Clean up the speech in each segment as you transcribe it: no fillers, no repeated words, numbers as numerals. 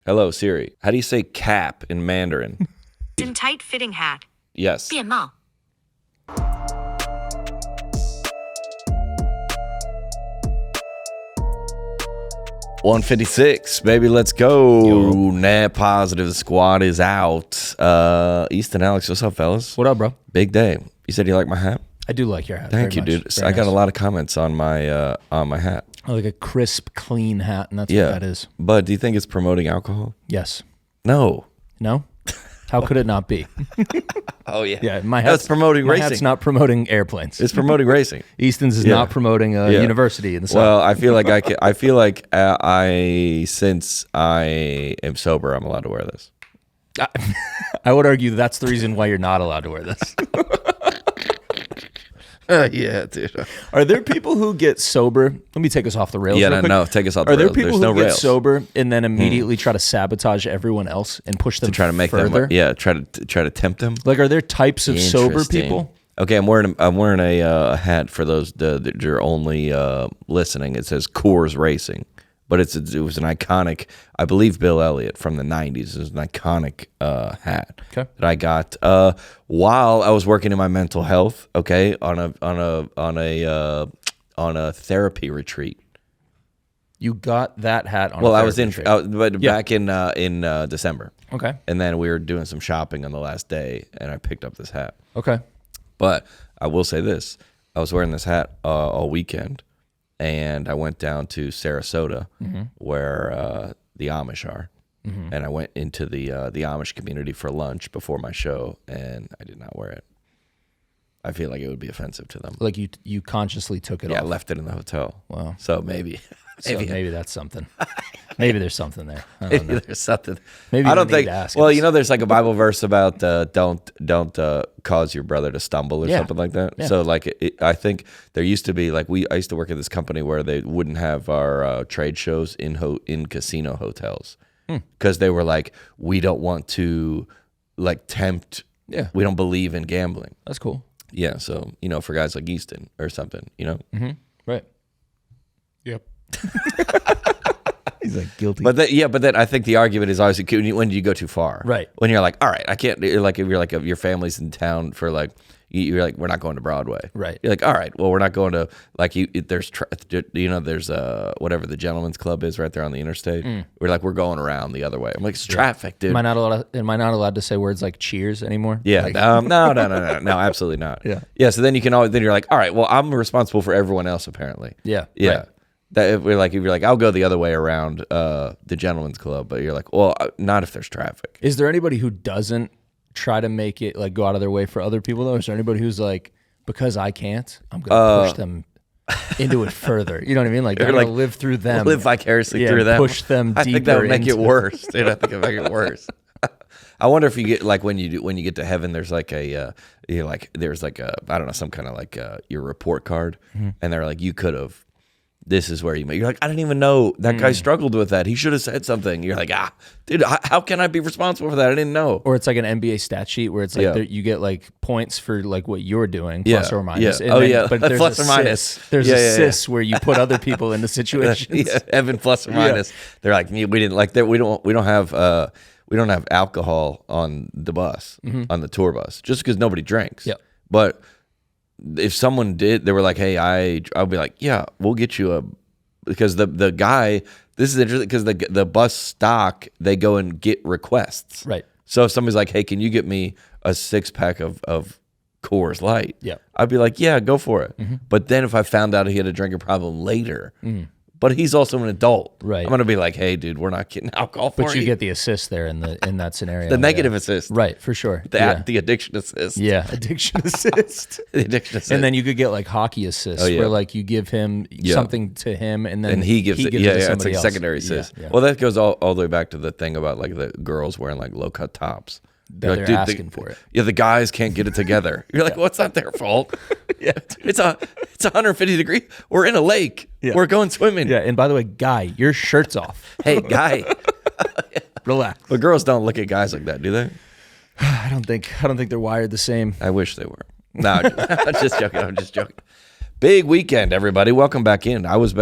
Hello, Siri. How do you say cap in Mandarin? In tight-fitting hat. Yes. 便帽. $156, baby, let's go. Net positive. The squad is out. Easton Alex, what's up, fellas? What up, bro? Big day. You said you like my hat? I do like your hat. Thank you, very dude. much. I Very got a nice. lot of comments on my hat. I like a crisp, clean hat, and that's Yeah. what that is. But do you think it's promoting alcohol? Yes. No. No? How could it not be? Oh, yeah. Yeah, my That's hat's promoting my racing. hat's not promoting airplanes. It's promoting racing. Easton's is Yeah. not promoting a Yeah. university in the South. Well, I feel like since I am sober, I'm allowed to wear this. I would argue that's the reason why you're not allowed to wear this. Yeah, dude. Are there people who get sober? Let me take us off the rails. Yeah, real quick. no, take us off the Are there rails. people There's who no get rails. sober and then immediately try to sabotage everyone else and push them To try to make further? them, try to tempt them. Like, are there types of sober Interesting. people? Okay, I'm wearing a hat for those that are only listening. It says Coors Racing, but it was an iconic. I believe Bill Elliott from the '90s. It was an iconic hat Okay. that I got while I was working in my mental health. Okay, on a therapy retreat. You got that hat on. Well, a I was in, therapy retreat. but Yeah. back in December, Okay. and then we were doing some shopping on the last day, and I picked up this hat. Okay. But I will say this: I was wearing this hat all weekend, and I went down to Sarasota, where the Amish are, and I went into the Amish community for lunch before my show, and I did not wear it. I feel like it would be offensive to them. Like you consciously took it Yeah, I off. left it in the hotel. Wow. So maybe. So maybe that's something. Maybe there's something there. I don't know. Maybe there's something. Maybe I you don't need think. to ask Well, us. you know, there's like a Bible verse about don't cause your brother to stumble or Yeah. something like that. Yeah. So like, I think there used to be like I used to work at this company where they wouldn't have our trade shows in casino hotels because they were like, we don't want to like tempt. Yeah. We don't believe in gambling. That's cool. Yeah. So for guys like Easton or something, Right. Yep. He's like guilty. But then I think the argument is obviously when you go too far, Right. When you're like, all right, I can't. Like if your family's in town for like, you're like, we're not going to Broadway, Right. You're like, all right, well, we're not going to like there's whatever the Gentleman's Club is right there on the interstate. We're like, we're going around the other way. I'm like, it's traffic, dude. Am I not allowed to say words like cheers anymore? Yeah, Like, no, absolutely not. Yeah. So then then you're like, all right, well, I'm responsible for everyone else apparently. Yeah. Yeah. Right. That if you're like, I'll go the other way around the Gentleman's Club, but you're like, well, not if there's traffic. Is there anybody who doesn't try to make it like go out of their way for other people though? Is there anybody who's like, because I can't, I'm gonna push them into it further? You know what I mean? Like, I'm like, gonna live through them, live vicariously Yeah, through them. push them I think that would deeper make it into- worse, dude. I think it would make it worse. I wonder if you get like when you get to heaven, there's like there's like a I don't know, some kind of like your report card, and they're like, you could have. This is where you make. You're like, I didn't even know that guy struggled with that. He should have said something. You're like, dude, how can I be responsible for that? I didn't know. Or it's like an NBA stat sheet where it's like Yeah. you get like points for like what you're doing, Yeah. plus or minus. Yeah. Oh, yeah. But there's Plus or minus. assists. There's Yeah, yeah, assists where you put other people into situations. Yeah, Evan plus or minus. They're like, we didn't like that. We don't have alcohol on the bus on the tour bus just because nobody drinks. Yep. But if someone did, they were like, hey, I'll be like, yeah, we'll get you because the guy. This is interesting because the bus stock they go and get requests. Right. So if somebody's like, hey, can you get me a 6-pack of Coors Light? Yeah. I'd be like, yeah, go for it. But then if I found out he had a drinking problem later, but he's also an adult, Right. I'm gonna be like, hey, dude, we're not getting alcohol for But you get the assist there in that scenario. the negative yeah. assist, Right, for sure. the addiction assist, Yeah, addiction assist. the addiction assist, And then you could get like hockey assists, Oh, yeah. where like you give him something to him, and then and he gives it. it Yeah, to it's somebody like else. secondary assist. Yeah, yeah. Well, that goes all the way back to the thing about like the girls wearing like low cut tops. That You're they're like, dude, asking for it. Yeah, the guys can't get it together. You're like, well, it's not their fault. Yeah, it's 150 degree. We're in a lake. Yeah. We're going swimming. Yeah, and by the way, guy, your shirt's off. Hey, guy. Relax. But girls don't look at guys like that, do they? I don't think they're wired the same. I wish they were. No, I'm just joking. I'm just joking. Big weekend, everybody. Welcome back in. I was in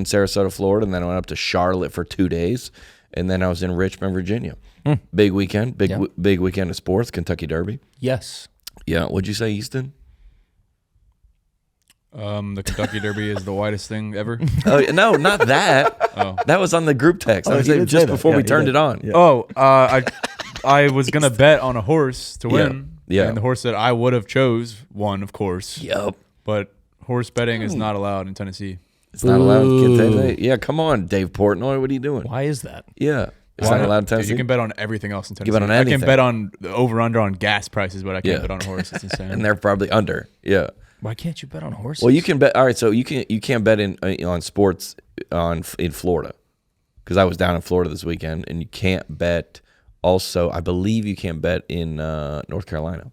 Sarasota, Florida, and then I went up to Charlotte for 2 days. and then I was in Richmond, Virginia. Big weekend, big weekend of sports. Kentucky Derby. Yes. Yeah. What'd you say, Easton? The Kentucky Derby is the whitest thing ever. Oh no, not that. That was on the group text. I was you did just say that. before Yeah, we you turned did. it on. Yeah. I was gonna bet on a horse to win. Yeah. And the horse that I would have chose won, of course. Yep. But horse betting is not allowed in Tennessee. It's not allowed. Yeah, come on, Dave Portnoy. What are you doing? Why is that? Yeah. It's not allowed in Dude, Tennessee. you can bet on everything else in Tennessee. bet on I anything. can bet on the over/under on gas prices, but I can't Yeah. bet on a horse. It's insane. And they're probably under. Yeah. Why can't you bet on horses? Well, you can bet. All right, so you can't bet on sports in Florida, because I was down in Florida this weekend, and you can't bet. Also, I believe you can't bet in North Carolina.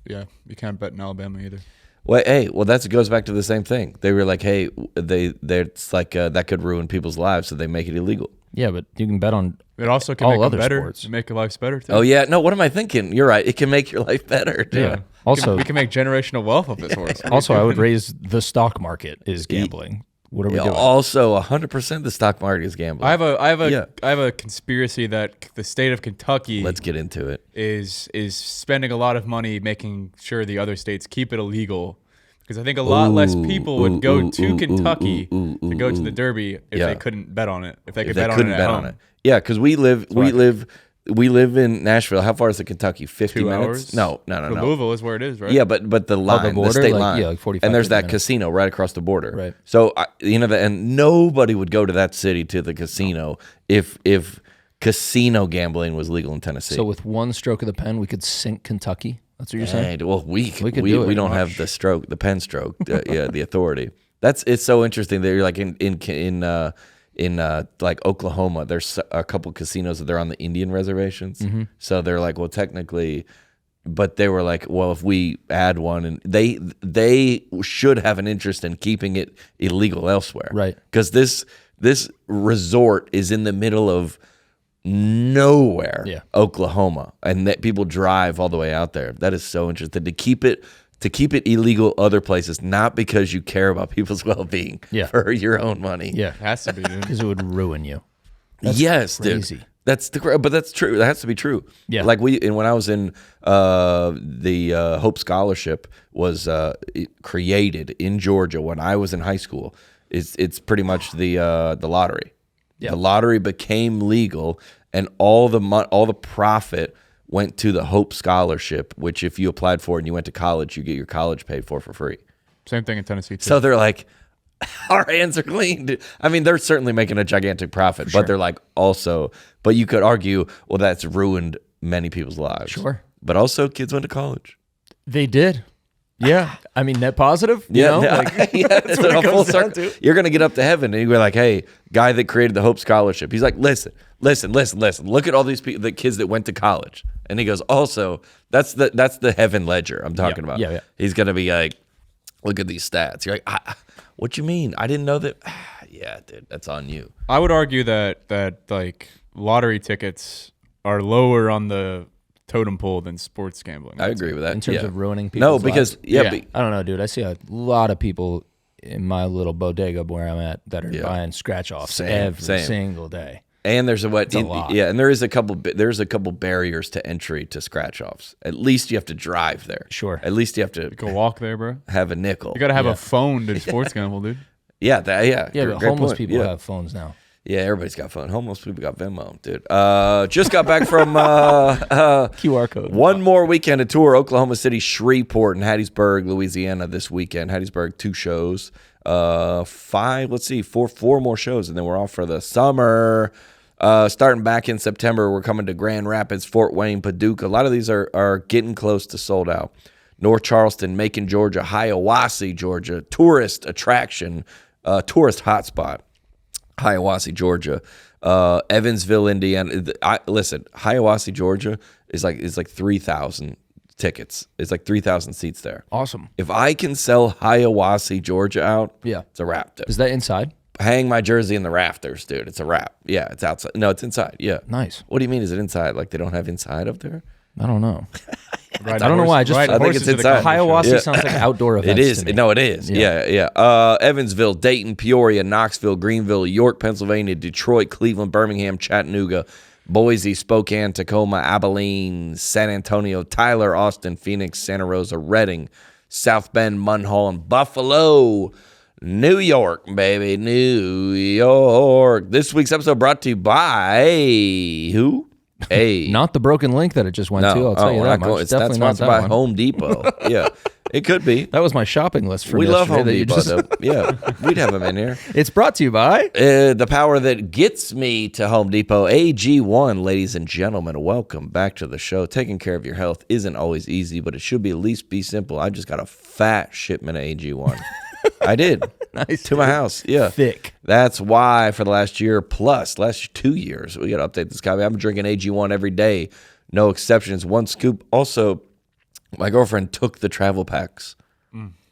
Yeah, you can't bet in Alabama either. Well, that goes back to the same thing. They were like, hey, it's like that could ruin people's lives, so they make it illegal. Yeah, but you can bet on It also can all make them other better. sports. Make your lives better too. Oh yeah, no, what am I thinking? You're right. It can make your life better. Dude. Yeah. Also- we can make generational wealth off this horse. Also, I would raise the stock market is gambling. What are we Yeah, doing? also, 100% the stock market is gambling. I Yeah. have a conspiracy that the state of Kentucky Let's get into it. is spending a lot of money making sure the other states keep it illegal, because I think a lot less people would go to Kentucky to go to the Derby if Yeah. they couldn't bet on it. If they If could they bet on couldn't it bet at on home. it. Yeah, because we live in Nashville. How far is it, Kentucky? 50 2 minutes? hours? No. Louisville is where it is, right? Yeah, but the line, the border, state like, line, yeah, like 45, and there's 50 that minutes. casino right across the border. Right. So and nobody would go to that city to the casino if casino gambling was legal in Tennessee. So with one stroke of the pen, we could sink Kentucky. That's what you're saying? Well, we could do it. we don't have the pen stroke, the authority. It's so interesting that you're like in like Oklahoma, there's a couple casinos that they're on the Indian reservations. So they're like, well, technically, but they were like, well, if we add one, and they should have an interest in keeping it illegal elsewhere, Right? Because this resort is in the middle of nowhere, Oklahoma, and that people drive all the way out there. That is so interesting to keep it illegal other places, not because you care about people's well-being, for your own money. Yeah. It has to be, dude. Because it would ruin you. Yes, crazy. dude. But that's true. That has to be true. Yeah. Like when I was in the Hope Scholarship was created in Georgia when I was in high school. It's pretty much the lottery. Yeah. The lottery became legal, and all the profit went to the Hope Scholarship, which if you applied for and you went to college, you get your college paid for free. Same thing in Tennessee too. So they're like, our hands are clean. Dude. I mean, they're certainly making a gigantic profit, but they're like also, but you could argue, well, that's ruined many people's lives. Sure. But also kids went to college. They did. Yeah. I mean, net positive. You know? Like, it's what it a full comes down circle. You're going to get up to heaven and you're like, hey, guy that created the Hope Scholarship. He's like, listen. Look at all these people, the kids that went to college. And he goes, also, that's the heaven ledger I'm talking about. Yeah. He's going to be like, look at these stats. You're like, what you mean? I didn't know that. Yeah, dude, that's on you. I would argue that like lottery tickets are lower on the totem pole than sports gambling. I agree with that. in terms of ruining No, people's because lives. I don't know, dude. I see a lot of people in my little bodega where I'm at that are buying scratch offs every single day. and there's a lot. and there is a couple. There's a couple barriers to entry to scratch offs. At least you have to drive there. Sure. At least you have to Go walk there, bro. have a nickel. You got to have a phone to sports gamble, dude. Yeah, Yeah, but great homeless point. people Yeah. have phones now. Yeah, everybody's got phone. Homeless people got Venmo, dude. Just got back from QR code. one more weekend of tour, Oklahoma City, Shreveport, and Hattiesburg, Louisiana this weekend. Hattiesburg, 2 shows. 4 more shows, and then we're off for the summer. Starting back in September, we're coming to Grand Rapids, Fort Wayne, Paducah. A lot of these are getting close to sold out. North Charleston, Macon, Georgia, Hiawassee, Georgia, tourist attraction, tourist hotspot. Hiawassee, Georgia, Evansville, Indiana. Listen, Hiawassee, Georgia is like 3,000 tickets. It's like 3,000 seats there. Awesome. If I can sell Hiawassee, Georgia out, it's a wrap, dude. Is that inside? Hang my jersey in the rafters, dude. It's a wrap. Yeah, it's outside. No, it's inside. Yeah. Nice. What do you mean? Is it inside? Like they don't have inside up there? I don't know. Riding I don't know why. riding I think horses it's to the inside. comedy show. Hiawassee Yeah. sounds like outdoor events. It is. To me. No, it is. Yeah. Evansville, Dayton, Peoria, Knoxville, Greenville, York, Pennsylvania, Detroit, Cleveland, Birmingham, Chattanooga, Boise, Spokane, Tacoma, Abilene, San Antonio, Tyler, Austin, Phoenix, Santa Rosa, Redding, South Bend, Munhall, and Buffalo, New York, baby. New York. This week's episode brought to you by who? Hey. Not the broken link that it just went to. I'll tell you we're that not much. It's not Definitely not sponsored that by one. Home Depot. Yeah, it could be. That was my shopping list from We love yesterday Home that you Depot, just- though. Yeah, we'd have them in here. It's brought to you by. The power that gets me to Home Depot, AG1, ladies and gentlemen. Welcome back to the show. Taking care of your health isn't always easy, but it should be at least be simple. I just got a fat shipment of AG1. I did. Nice, to my house. Yeah. Thick. That's why for the last year plus, last 2 years, we got to update this copy. I've been drinking AG1 every day. No exceptions. One scoop. Also, my girlfriend took the travel packs.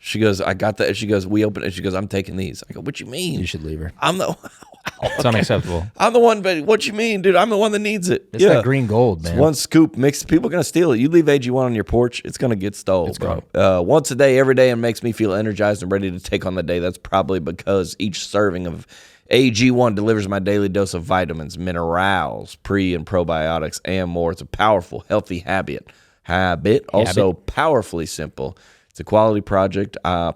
She goes, I got that. She goes, we opened it. She goes, I'm taking these. I go, what you mean? You should leave her. I'm the It's unacceptable. I'm the one, but what you mean, dude? I'm the one that needs it. It's that green gold, man. It's one scoop mixed. People are going to steal it. You leave AG1 on your porch, it's going to get stolen, bro. gone. Once a day, every day, and makes me feel energized and ready to take on the day. That's probably because each serving of AG1 delivers my daily dose of vitamins, minerals, pre and probiotics, and more. It's a powerful, healthy habit. Also powerfully simple. It's a quality product. I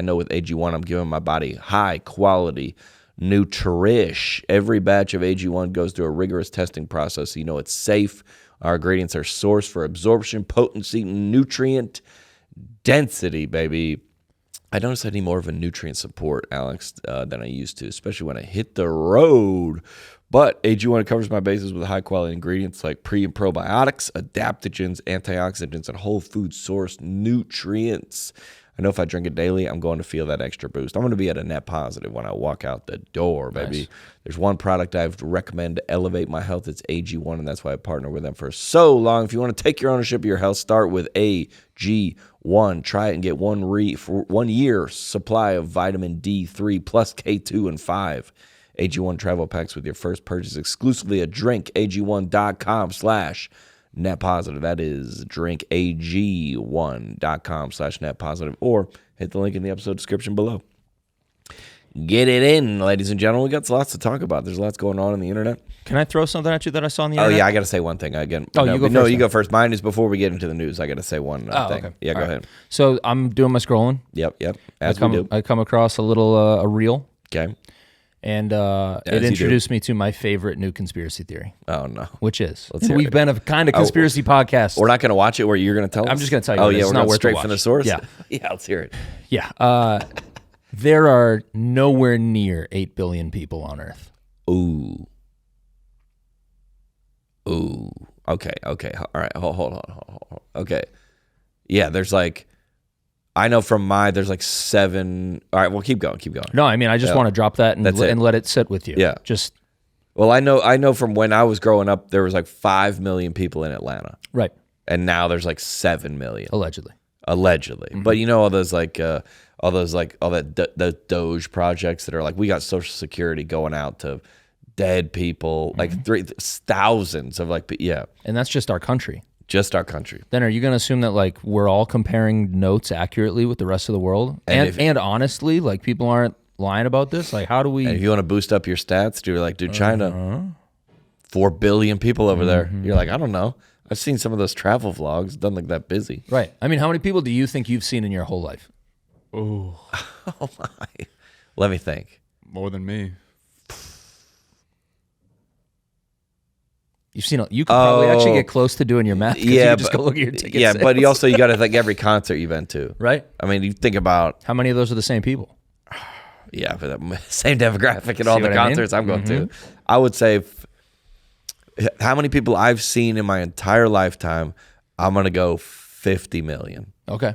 know with AG1, I'm giving my body high quality nutrition. Every batch of AG1 goes through a rigorous testing process, so you know it's safe. Our ingredients are sourced for absorption, potency, nutrient density, baby. I notice I need more of a nutrient support, Alex, than I used to, especially when I hit the road. But AG1 covers my bases with high-quality ingredients like pre- and probiotics, adaptogens, antioxidants, and whole food source nutrients. I know if I drink it daily, I'm going to feel that extra boost. I'm going to be at a net positive when I walk out the door, baby. Nice. There's one product I've recommend to elevate my health. It's AG1, and that's why I partner with them for so long. If you want to take your ownership of your health, start with AG1. Try it and get 1 year supply of vitamin D3 plus K2 and 5. AG1 travel packs with your first purchase exclusively at drinkag1.com/net positive. That is drinkag1.com/net positive, or hit the link in the episode description below. Get it in, ladies and gentlemen. We got lots to talk about. There's lots going on the internet. Can I throw something at you that I saw on the Oh, internet? yeah, I got to say one thing again. Oh, no, you go no, first you then. go first. Mine is before we get into the news. I got to say one thing. Okay. Yeah, go All right. ahead. So I'm doing my scrolling. Yep. I come across a little a reel, Okay. and As it you introduced me to my favorite new conspiracy theory, Oh, no. which is Let's hear we've it. been a kind of conspiracy podcast. We're not going to watch it where you're going to tell us? I'm just gonna tell you Oh, what it yeah, is. we're It's not going worth straight the from the watch. source? Yeah. Yeah, let's hear it. Yeah. There are nowhere near 8 billion people on Earth. Ooh. Okay. All right. Hold on. Okay. Yeah, there's like, I know from there's like 7. All right, well, keep going. No, I mean, I just want to drop that and, That's it. and let it sit with you. Yeah. Just, Well, I know from when I was growing up, there was like 5 million people in Atlanta. right. And now there's like 7 million. Allegedly. Allegedly. But you know all the Doge projects that are like, we got Social Security going out to dead people, like thousands of yeah, And that's just our country. just our country. Then are you going to assume that like we're all comparing notes accurately with the rest of the world? And honestly, like people aren't lying about this? Like how do we... And if you want to boost up your stats, dude, China, 4 billion people over there. You're like, I don't know. I've seen some of those travel vlogs. Doesn't look that busy. Right. I mean, how many people do you think you've seen in your whole life? Oh, Oh my. Let me think. more than me. You've seen... You could probably actually get close to doing your math. 'Cause you could just go look at your tickets. Yeah, but you got to think every concert you've been to. Right? I mean, you think about, How many of those are the same people? yeah, for the same demographic at all See the what I mean? concerts I'm going to. I would say how many people I've seen in my entire lifetime, I'm going to go 50 million. Okay.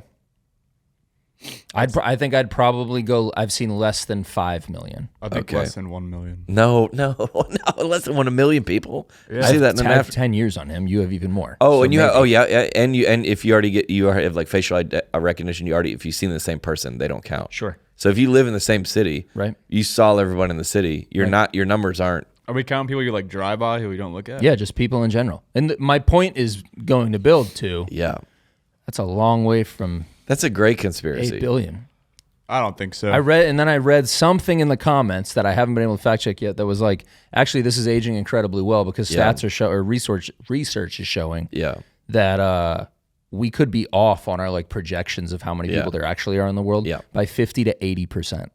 I think I'd probably go... I've seen less than 5 million. I think Okay. less than 1 million. No, less than 1 million people. You see that in the I have math? 10 years on him. You have even more. Oh, So and you maybe. have, and if you already have like facial recognition, if you've seen the same person, they don't count. Sure. So if you live in the same city, Right. you saw everyone in the city, your numbers aren't. Are we counting people you like drive by who we don't look at? Yeah, just people in general. And my point is going to build to... Yeah. That's a long way from That's a great conspiracy. 8 billion. I don't think so. I read something in the comments that I haven't been able to fact check yet that was like, actually, this is aging incredibly well because stats are research is showing that we could be off on our like projections of how many people there actually are in the world by 50 to 80%.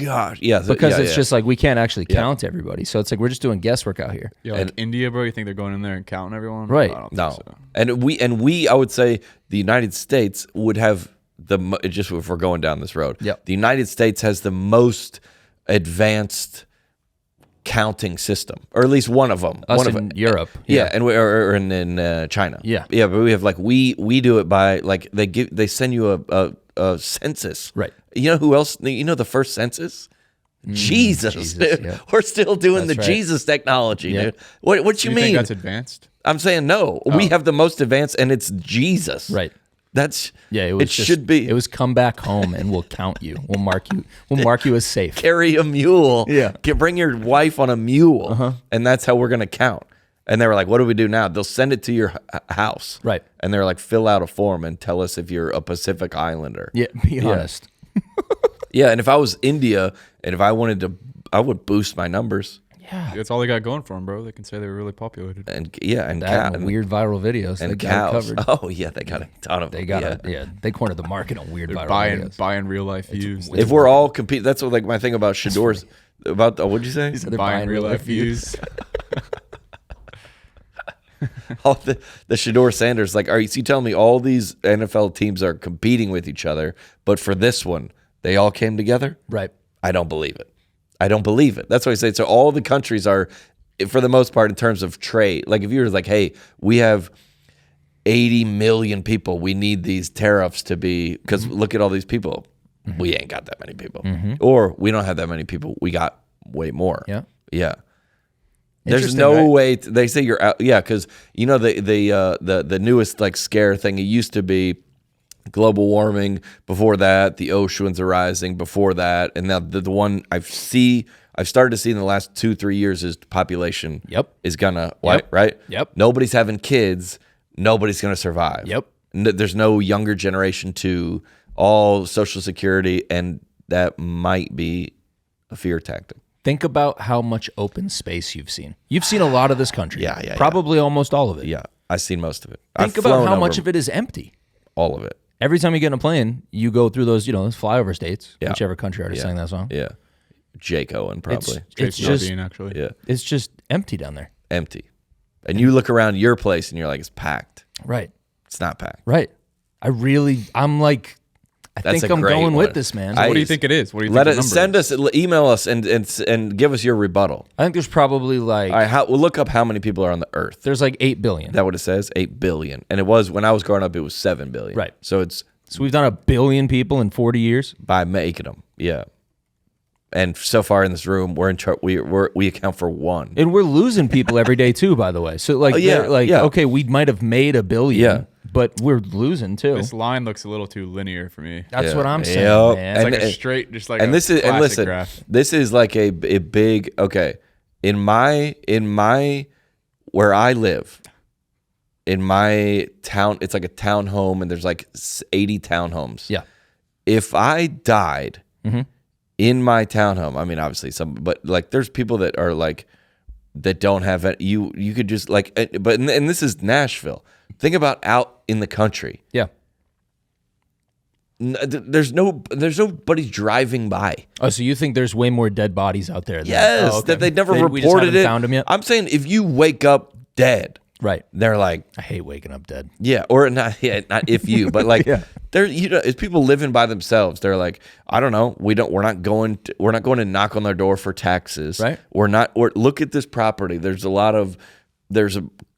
God, yeah. Because it's just like we can't actually count everybody. So it's like we're just doing guesswork out here. Yeah, like India, bro, you think they're going in there and counting everyone? Right. I don't No. think so. And we, I would say the United States would have just if we're going down this road. Yep. The United States has the most advanced counting system, or at least one of them. Us in Europe. Yeah, and we or in China. Yeah. Yeah, but we have like we do it by like they send you a census. Right. You know who else? You know the first census? Jesus, dude. yeah. We're still doing That's the right. Jesus technology, Yeah. dude. What Do you you think mean? that's advanced? I'm saying no. We have the most advanced, and it's Jesus. Right. That's Yeah, it was should be. It was come back home and we'll count you. We'll mark you. We'll mark you as safe. Carry a mule. Yeah. Bring your wife on a mule, and that's how we're gonna count. And they were like, "What do we do now?" They'll send it to your house, Right. And they're like, "Fill out a form and tell us if you're a Pacific Islander." Yeah, be honest. Yeah. And if I was India, and if I wanted to, I would boost my numbers. Yeah. That's all they got going for them, bro. They can say they were really populated. And That and weird viral videos. and they got it cows. covered. Oh yeah, they got a ton of them. They got they cornered the market on weird They're viral videos. buying real life views. If we're all compete, that's what like my thing about Shador's about. What'd you say? They're buying real life views. All the Shador Sanders, like, are you telling me all these NFL teams are competing with each other, but for this one, they all came together? Right. I don't believe it. I don't believe it. That's why I say, so all the countries are, for the most part, in terms of trade, like if you were like, hey, we have 80 million people, we need these tariffs to be, because look at all these people. We ain't got that many people. Or we don't have that many people. We got way more. Yeah. Yeah. There's Interesting, no right? way they say you're out. Yeah, because you know the newest like scare thing. It used to be global warming. Before that, the oceans are rising. Before that, and now the one I've started to see in the last 2-3 years is population. Yep. Is gonna right. Yep. Nobody's having kids. Nobody's gonna survive. Yep. There's no younger generation to all Social Security, and that might be a fear tactic. Think about how much open space you've seen. You've seen a lot of this country. Yeah. Probably almost all of it. Yeah, I've seen most of it. Think about how much of it is empty. All of it. Every time you get in a plane, you go through those, those flyover states. Yeah. Whichever country already sang that song. Yeah. Jake Owen, probably. It's Tracy just Dean, actually. Yeah. it's just empty down there. Empty. And you look around your place and you're like, it's packed. Right. It's not packed. Right. I'm like, I That's think a I'm great going one. with this, man. I- What do you think it is? What do you Let think it the number send is? us, email us, and give us your rebuttal. I think there's probably like, All right, we'll look up how many people are on the earth. there's like 8 billion. Is that what it says? 8 billion. And it was, when I was growing up, it was 7 billion. Right. So it's So we've done 1 billion people in 40 years. by making them. Yeah. And so far in this room, we account for 1. And we're losing people every day too, by the way. So like, yeah, they're like, yeah. okay, we might have made 1 billion, Yeah. but we're losing too. This line looks a little too linear for me. That's Yeah. what I'm saying, Yep. man. It's And- like a straight, just like And a this is, and classic listen, graph. this is like a big, okay, in my where I live, in my town, it's like a town home, and there's like 80 townhomes. Yeah. If I died Mm-hmm. in my townhome, I mean, obviously but like there's people that are like, that don't have it. You could just like, but, and this is Nashville. Think about out in the country. Yeah. There's nobody driving by. Oh, so you think there's way more dead bodies out there? Yes, Oh, okay. that they never We just reported haven't it. found them yet? I'm saying if you wake up dead, Right. they're like, I hate waking up dead. yeah, or not if you, but like, Yeah. they're it's people living by themselves. They're like, I don't know, we're not going to knock on their door for taxes, Right. Or look at this property. There's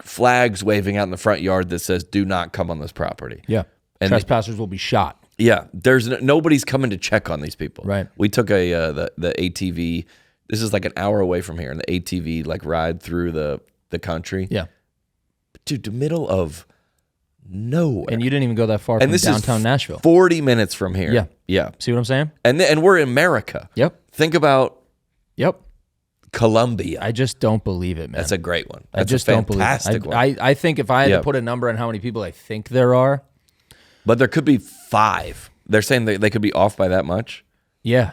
flags waving out in the front yard that says, "Do not come on this property." Yeah. And Trespassers will be shot. Yeah, there's nobody's coming to check on these people. Right. We took the ATV. This is like an hour away from here, and the ATV like ride through the country. Yeah. Dude, the middle of nowhere. And you didn't even go that far from this downtown is Nashville. 40 minutes from here. Yeah. Yeah. See what I'm saying? And we're in America. Yep. Think about Yep. Colombia. I just don't believe it, man. That's a great one. I just don't believe it. I think if I had to put a number on how many people I think there are. But there could be 5. They're saying they could be off by that much? Yeah.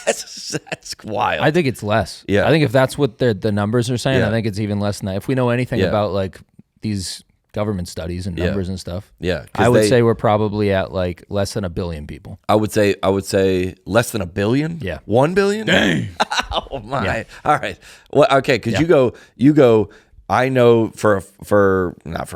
That's wild. I think it's less. Yeah. I think if that's what the numbers are saying, I think it's even less than that. If we know anything about like these government studies and numbers and stuff, I would say we're probably at like less than 1 billion people. I would say less than 1 billion. Yeah, 1 billion. Dang. Oh my! Yeah. All right. Well, okay. Because you go. I know not for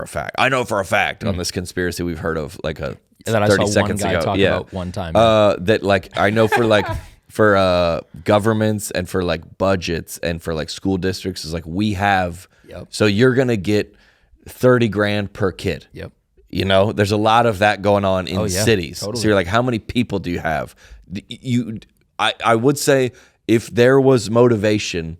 a fact. I know for a fact on this conspiracy we've heard of like a that I 30 saw seconds one guy ago. talk about one time. That like I know for like for governments and for like budgets and for like school districts is like we have. So you're gonna get 30 grand per kid. Yep. You know, there's a lot of that going on in cities. Totally. So you're like, how many people do you have? I would say if there was motivation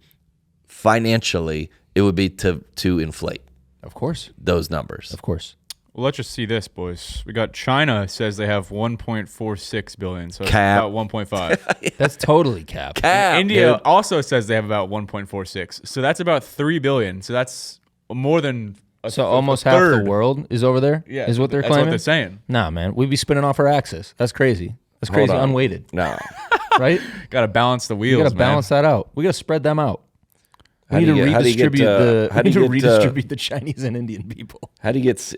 financially, it would be to inflate. Of course. Those numbers. Of course. Well, let's just see this, boys. We got China says they have 1.46 billion, so Cap. it's about 1.5. That's totally cap. India dude. also says they have about 1.46, so that's about 3 billion. So that's more than almost half the world is over there. Yeah, is what they're that's claiming. what they're saying. Nah, man, we'd be spinning off our axis. That's crazy. That's crazy. on. Unweighted. No. Right? Got to balance the wheels. We got to balance that out. We got to spread them out. We need to redistribute the Chinese and Indian people. How do you get?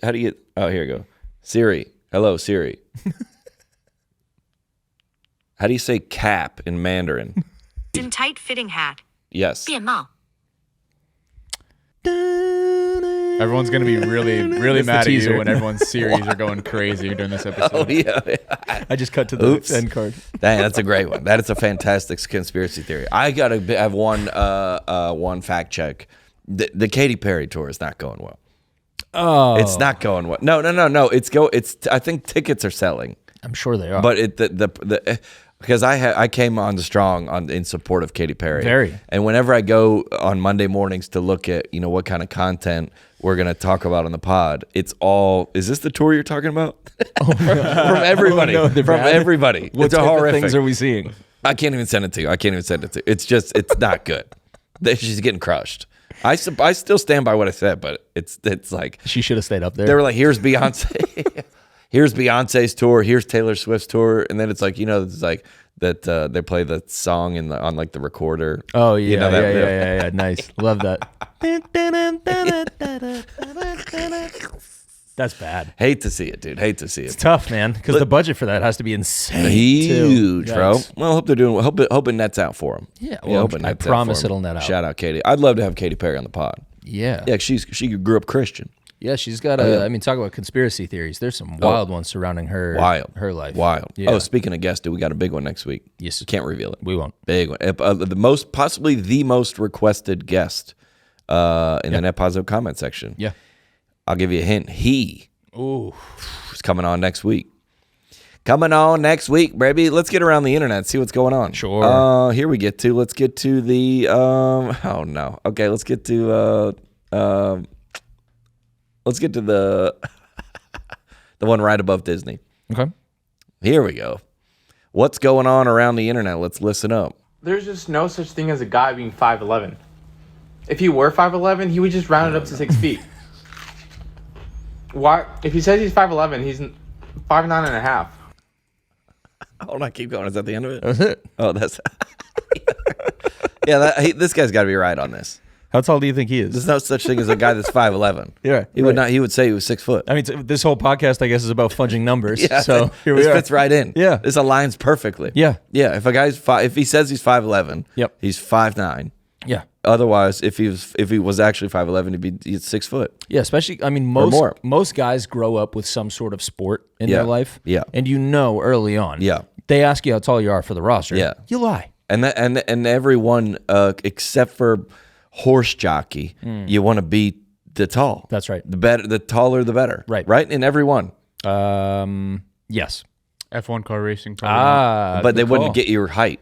Oh, here you go. Siri. Hello, Siri. How do you say cap in Mandarin? In tight fitting hat. Yes. 变帽. Everyone's gonna be really That's the mad at teaser. you when everyone's series are going crazy during this episode. Oh yeah. I just cut to the end card. Dang, that's a great one. That is a fantastic conspiracy theory. I gotta have one fact check. The Katy Perry tour is not going well. Oh, It's not going well. No. It's. I think tickets are selling, I'm sure they are. but because I came on strong in support of Katy Perry. Very. And whenever I go on Monday mornings to look at what kind of content we're gonna talk about on the pod, it's all. Is this the tour you're talking about? From everybody. Oh, no, from everybody. what It's type horrific. of things are we seeing? I can't even send it to you. It's just, it's not good. She's getting crushed. I still stand by what I said, but it's like She should have stayed up there. they were like, here's Beyonce, here's Beyonce's tour, here's Taylor Swift's tour, and then it's like it's like that they play the song on like the recorder. Oh yeah, You know that- yeah. Nice, love that. That's bad. Hate to see it, dude. Hate to see it. It's tough, man, because the budget for that has to be insane. Huge, too. bro. Yikes. Well, hope they're doing. Hope it nets out for them. Yeah, well, I promise it'll net out. Shout out Katy. I'd love to have Katy Perry on the pod. Yeah, Yeah, she grew up Christian. yeah. She's got a. I mean, talk about conspiracy theories. There's some wild ones surrounding her. Her life. Wild. Yeah. Oh, speaking of guests, dude, we got a big one next week. Yes. Can't reveal it. We won't. Big one. Possibly the most requested guest in the Net Positive comment section. Yeah. I'll give you a hint. He Ooh. is coming on next week. Coming on next week, baby. Let's get around the internet, see what's going on. Sure. Here we get to. Let's get to the. Oh no. Okay. Let's get to. Let's get to the. The one right above Disney. Okay. Here we go. What's going on around the internet? Let's listen up. There's just no such thing as a guy being 5'11". If he were 5'11", he would just round it up to 6 feet. Why? If he says he's 5'11", he's 5'9.5". Hold on, keep going. Is that the end of it? That's it. Oh, that's. Yeah, this guy's got to be right on this. How tall do you think he is? There's no such thing as a guy that's 5'11". Yeah, he would not. He would say he was 6 foot. I mean, this whole podcast, I guess, is about fudging numbers. Yeah, So here we this are. fits right in. Yeah. This aligns perfectly. Yeah. Yeah. If a guy's if he says he's 5'11", Yep. he's 5'9". Yeah. Otherwise, if he was actually 5'11", he's 6 foot. Yeah, especially, I mean, more. most guys grow up with some sort of sport in Yeah. their life. Yeah. And early on. Yeah. They ask you how tall you are for the roster. Yeah. You lie. And everyone except for horse jockey, you want to be the tall. That's right. The taller, the better. Right. Right. In every one. Yes. F1 car racing. Probably not. But they good wouldn't call. get your height.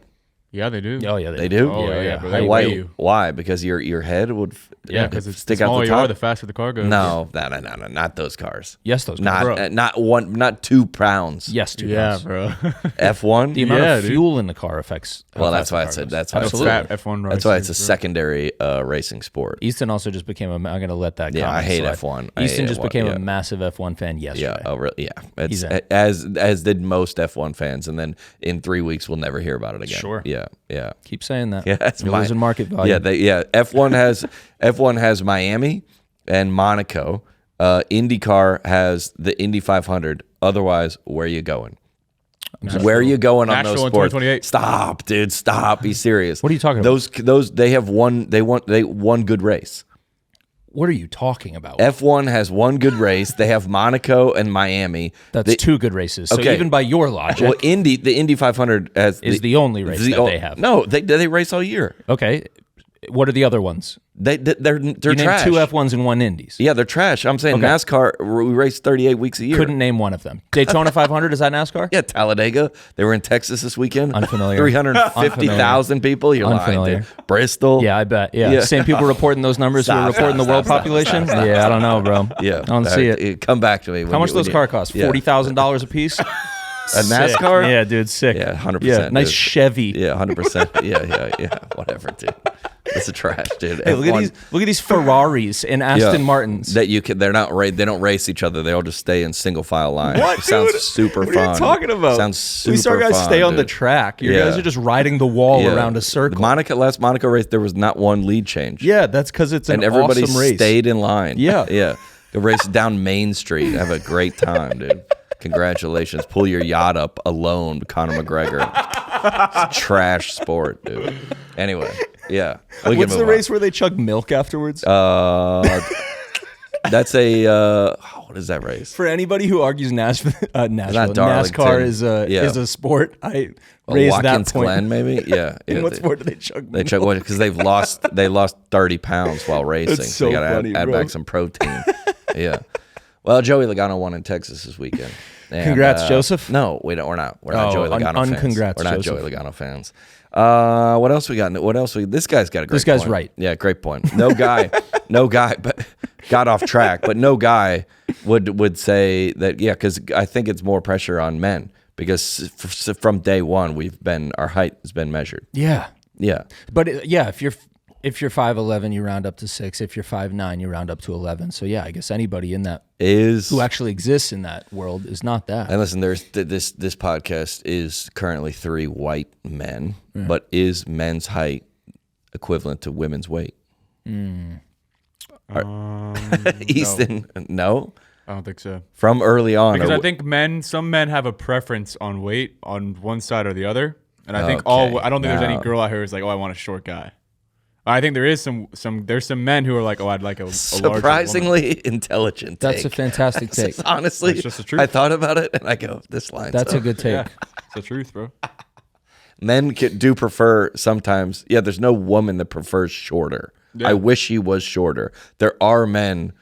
Yeah, they do. Oh yeah, They do? Oh, yeah, but they Height. weigh you. Why? Because your head would Because stick the out smaller the you are, top. the faster the car goes. No, not those cars. Yes, those cars. Not 2 pounds. Yes, 2 Yeah, pounds. bro. F1. The amount Yeah, of dude. fuel in the car affects. how Well, fast that's why the I car said goes. that's why. Absolutely. Fat F1 That's why it's a racing, secondary racing sport. Easton also just became a. I'm going to let that. Yeah, comment I hate slide. F1. I Easton hate just F1, became yeah. a massive F1 fan yesterday. Yeah, oh really? Yeah, He's it's in. as did most F1 fans, and then in 3 weeks we'll never hear about it again. Sure. Yeah, yeah, Keep saying that. yeah. That's You're losing market value. Yeah, F1 has Miami and Monaco. IndyCar has the Indy 500. Otherwise, where are you going? Where are you going on Nashville those in sports? 2028. Stop, dude. Stop. Be serious. What are you talking about? Those they have one. They one good race. What are you talking about? F1 has one good race. They have Monaco and Miami. That's 2 good races. So Okay. even by your logic, Well, the Indy 500 is the only race that they have. No, they race all year. Okay. What are the other ones? They're You trash. named 2 F1s and 1 Indies. Yeah, they're trash. I'm saying Okay. NASCAR. We race 38 weeks a year. Couldn't name one of them. Daytona 500, is that NASCAR? Yeah, Talladega. They were in Texas this weekend. Unfamiliar. 350,000 people. You're Unfamiliar. lying, dude. Bristol. Yeah, I bet. Yeah. Yeah. Same people reporting those numbers who are reporting the world population? Yeah, I don't know, bro. Yeah. I don't see it. Come back to me. How much those car cost? Yeah. $40,000 a piece? A NASCAR? Yeah, dude, sick. Yeah, 100%. Yeah, nice dude. Chevy. Yeah, 100%. Yeah. Whatever, dude. It's a trash, dude. Hey, look at these Ferraris and Aston Yeah. Martins. That you can. They're not. They don't race each other. They all just stay in single file line. What, It sounds dude? super What fun. are you talking about? Sounds super These our guys fun, stay on the dude. track. You Yeah. guys are just riding the wall Yeah. around a circle. Last Monaco race, there was not one lead change. Yeah, that's because it's an and everybody awesome race. stayed in line. Yeah. Yeah. Go race down Main Street. Have a great time, dude. Congratulations. Pull your yacht up alone, Conor McGregor. It's a trash sport, dude. Anyway, yeah. What's the race where they chug milk afterwards? That's a what is that race? For anybody who argues Nashville, Darlington. NASCAR is a sport, I raise that Watkins point. Glen, maybe. Yeah. In yeah, what sport do they chug They milk? check because they lost 30 pounds while racing. That's so so they gotta funny, add bro. back some protein. Yeah. Well, Joey Logano won in Texas this weekend. And, Congrats, Joseph. No, we don't. We're not. We're not Oh, Joey Logano fans. uncongrats, We're not Joseph. Joey Logano fans. What else we got? This guy's got a great This guy's point. right. Yeah, great point. No guy, but got off track. But no guy would say that. Yeah, because I think it's more pressure on men because from day one our height has been measured. Yeah, Yeah. but if you're 5'11", you round up to 6. If you're 5'9", you round up to 11. So yeah, I guess anybody in that who actually exists in that world is not that. And listen, there's this podcast is currently 3 white men, but is men's height equivalent to women's weight? Easton, no. I don't think so. From early on, Because I think some men have a preference on weight on one side or the other. And I think Okay. I don't think there's any Now- girl out here who's like, oh, I want a short guy. I think there is there's some men who are like, oh, I'd like a larger woman. surprisingly intelligent. That's a take. fantastic take. Honestly, That's just the truth. I thought about it and I go, this line. That's a good take. Yeah, it's the truth, bro. Men do prefer sometimes. Yeah, there's no woman that prefers shorter. Yeah. I wish he was shorter. There are men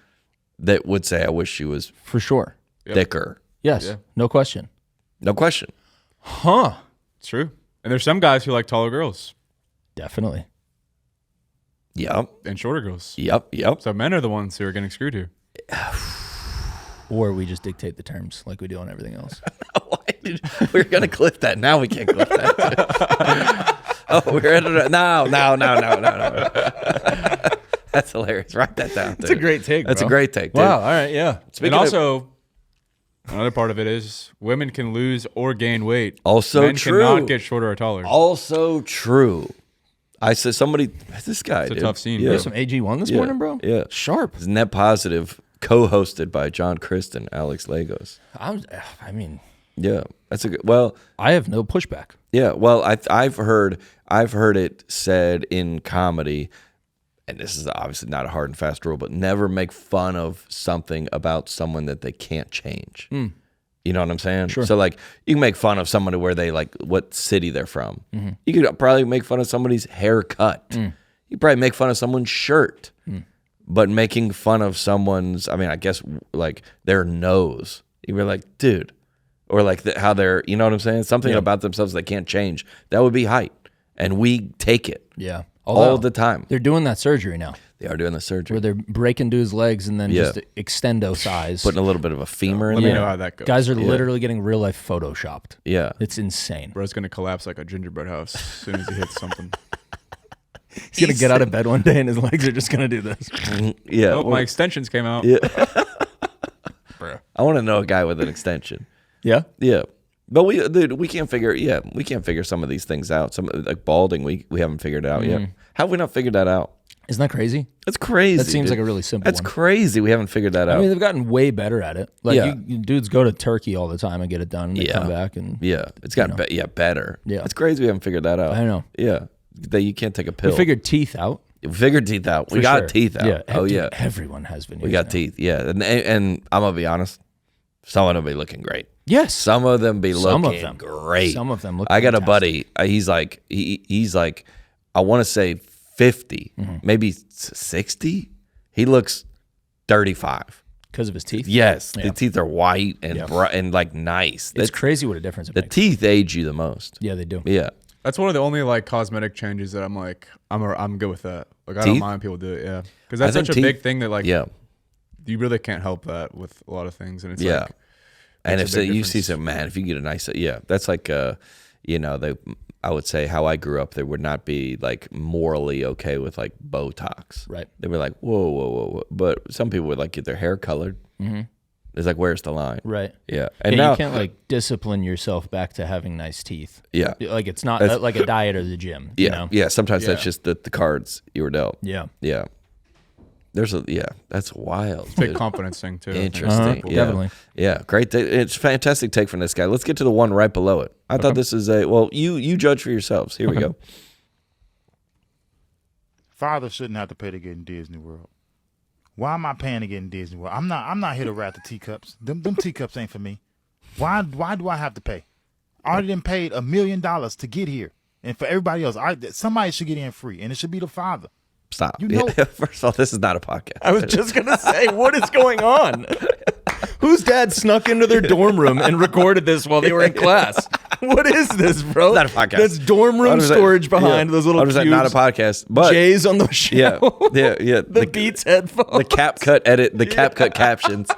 that would say, I wish she was For sure. thicker. Yes, Yeah. no question. No question. Huh? It's true. And there's some guys who like taller girls Definitely. Yep. and shorter girls. Yep. So men are the ones who are getting screwed here. Or we just dictate the terms like we do on everything else. We're gonna clip that. Now we can't clip that. Oh, we're editing. No. That's hilarious. Write that down. That's a great take. That's bro. a great take, dude. Wow. All right. Yeah. Speaking And of- also, another part of it is women can lose or gain weight. Also Men true. cannot get shorter or taller. Also true. I said this guy. It's a dude. tough scene, Yeah. bro. There's some AG1 this morning, bro. Yeah. Sharp. It's Net Positive, co-hosted by John Crist and Alex Lagos. I mean, Yeah, that's a good. Well, I have no pushback. yeah. Well, I've heard it said in comedy, and this is obviously not a hard and fast rule, but never make fun of something about someone that they can't change. You know what I'm saying? Sure. So like, you can make fun of somebody where they like what city they're from. You could probably make fun of somebody's haircut. You could probably make fun of someone's shirt. But making fun of someone's, I mean, I guess like their nose, you'd be like, dude, or like how they're, you know what I'm saying? Something about themselves they can't change. That would be height. and we take it. Yeah. All the time. They're doing that surgery now. They are doing the surgery. Where they're breaking dude's legs and then just extendo size. Putting a little bit of a femur in Let there. me know how that goes. Guys are literally getting real life photoshopped. Yeah. It's insane. Bro's going to collapse like a gingerbread house as soon as he hits something. He's going to get out of bed one day and his legs are just going to do this. Yeah. Oh, my extensions came out. Yeah. I want to know a guy with an extension. Yeah? Yeah. But we can't figure some of these things out. Some like balding, we haven't figured it out yet. How have we not figured that out? Isn't that crazy? That's crazy. That seems dude. like a really simple That's one. crazy. We haven't figured that out. I mean, they've gotten way better at it. Like, Yeah. dudes go to Turkey all the time and get it done, and they come back. And It's gotten better. Yeah. It's crazy we haven't figured that out. I know. Yeah. That you can't take a pill. We figured teeth out. We figured teeth out. We For got sure. teeth out. Yeah. Oh, Dude, yeah. Everyone has veneers. We got now. teeth. Yeah. And I'm going to be honest. Some of them be looking great. Yes. Some of them be Some looking of them. great. Some of them look I got fantastic. a buddy. He's like, I want to say 50, maybe 60. He looks 35. Because of his teeth? Yes. Yeah. The teeth are white and bright and like nice. It's crazy what a difference it The makes. teeth age you the most. Yeah, they do. Yeah. That's one of the only like cosmetic changes that I'm like, I'm good with that. Like, I Teeth? don't mind people do it. Yeah. Because that's think such a teeth- big thing that like, Yeah. you really can't help that with a lot of things. And it's Yeah. like, And if makes a big you see difference. some, man, if you get a nice, that's like, I would say how I grew up, they would not be like morally okay with like Botox. Right. They were like, whoa. But some people would like get their hair colored. Mm-hmm. It's like, where's the line? Right. Yeah. And Yeah, now, you can't like discipline yourself back to having nice teeth. yeah. Like it's not like a diet or the gym. Yeah. You know? Yeah. Sometimes that's Yeah. just the cards you were dealt. Yeah. Yeah. That's wild. it's a big dude. confidence thing too. I think. Interesting. Uh-huh, Yeah. definitely. Yeah, great. It's a fantastic take from this guy. Let's get to the one right below it. I thought this is you judge for yourselves. Here we go. Fathers shouldn't have to pay to get in Disney World. Why am I paying to get in Disney World? I'm not here to rat the teacups. Them teacups ain't for me. Why do I have to pay? I already done paid $1 million to get here. And for everybody else, somebody should get in free, and it should be the father. Stop. You know- First of all, this is not a podcast. I was just going to say, what is going on? Whose dad snuck into their dorm room and recorded this while they were in class? What is this, bro? Not a podcast. That's dorm room 100%. storage behind those little 100% cubes. not a podcast, but J's on the show. yeah. The Beats headphones. the CapCut edit, the CapCut captions.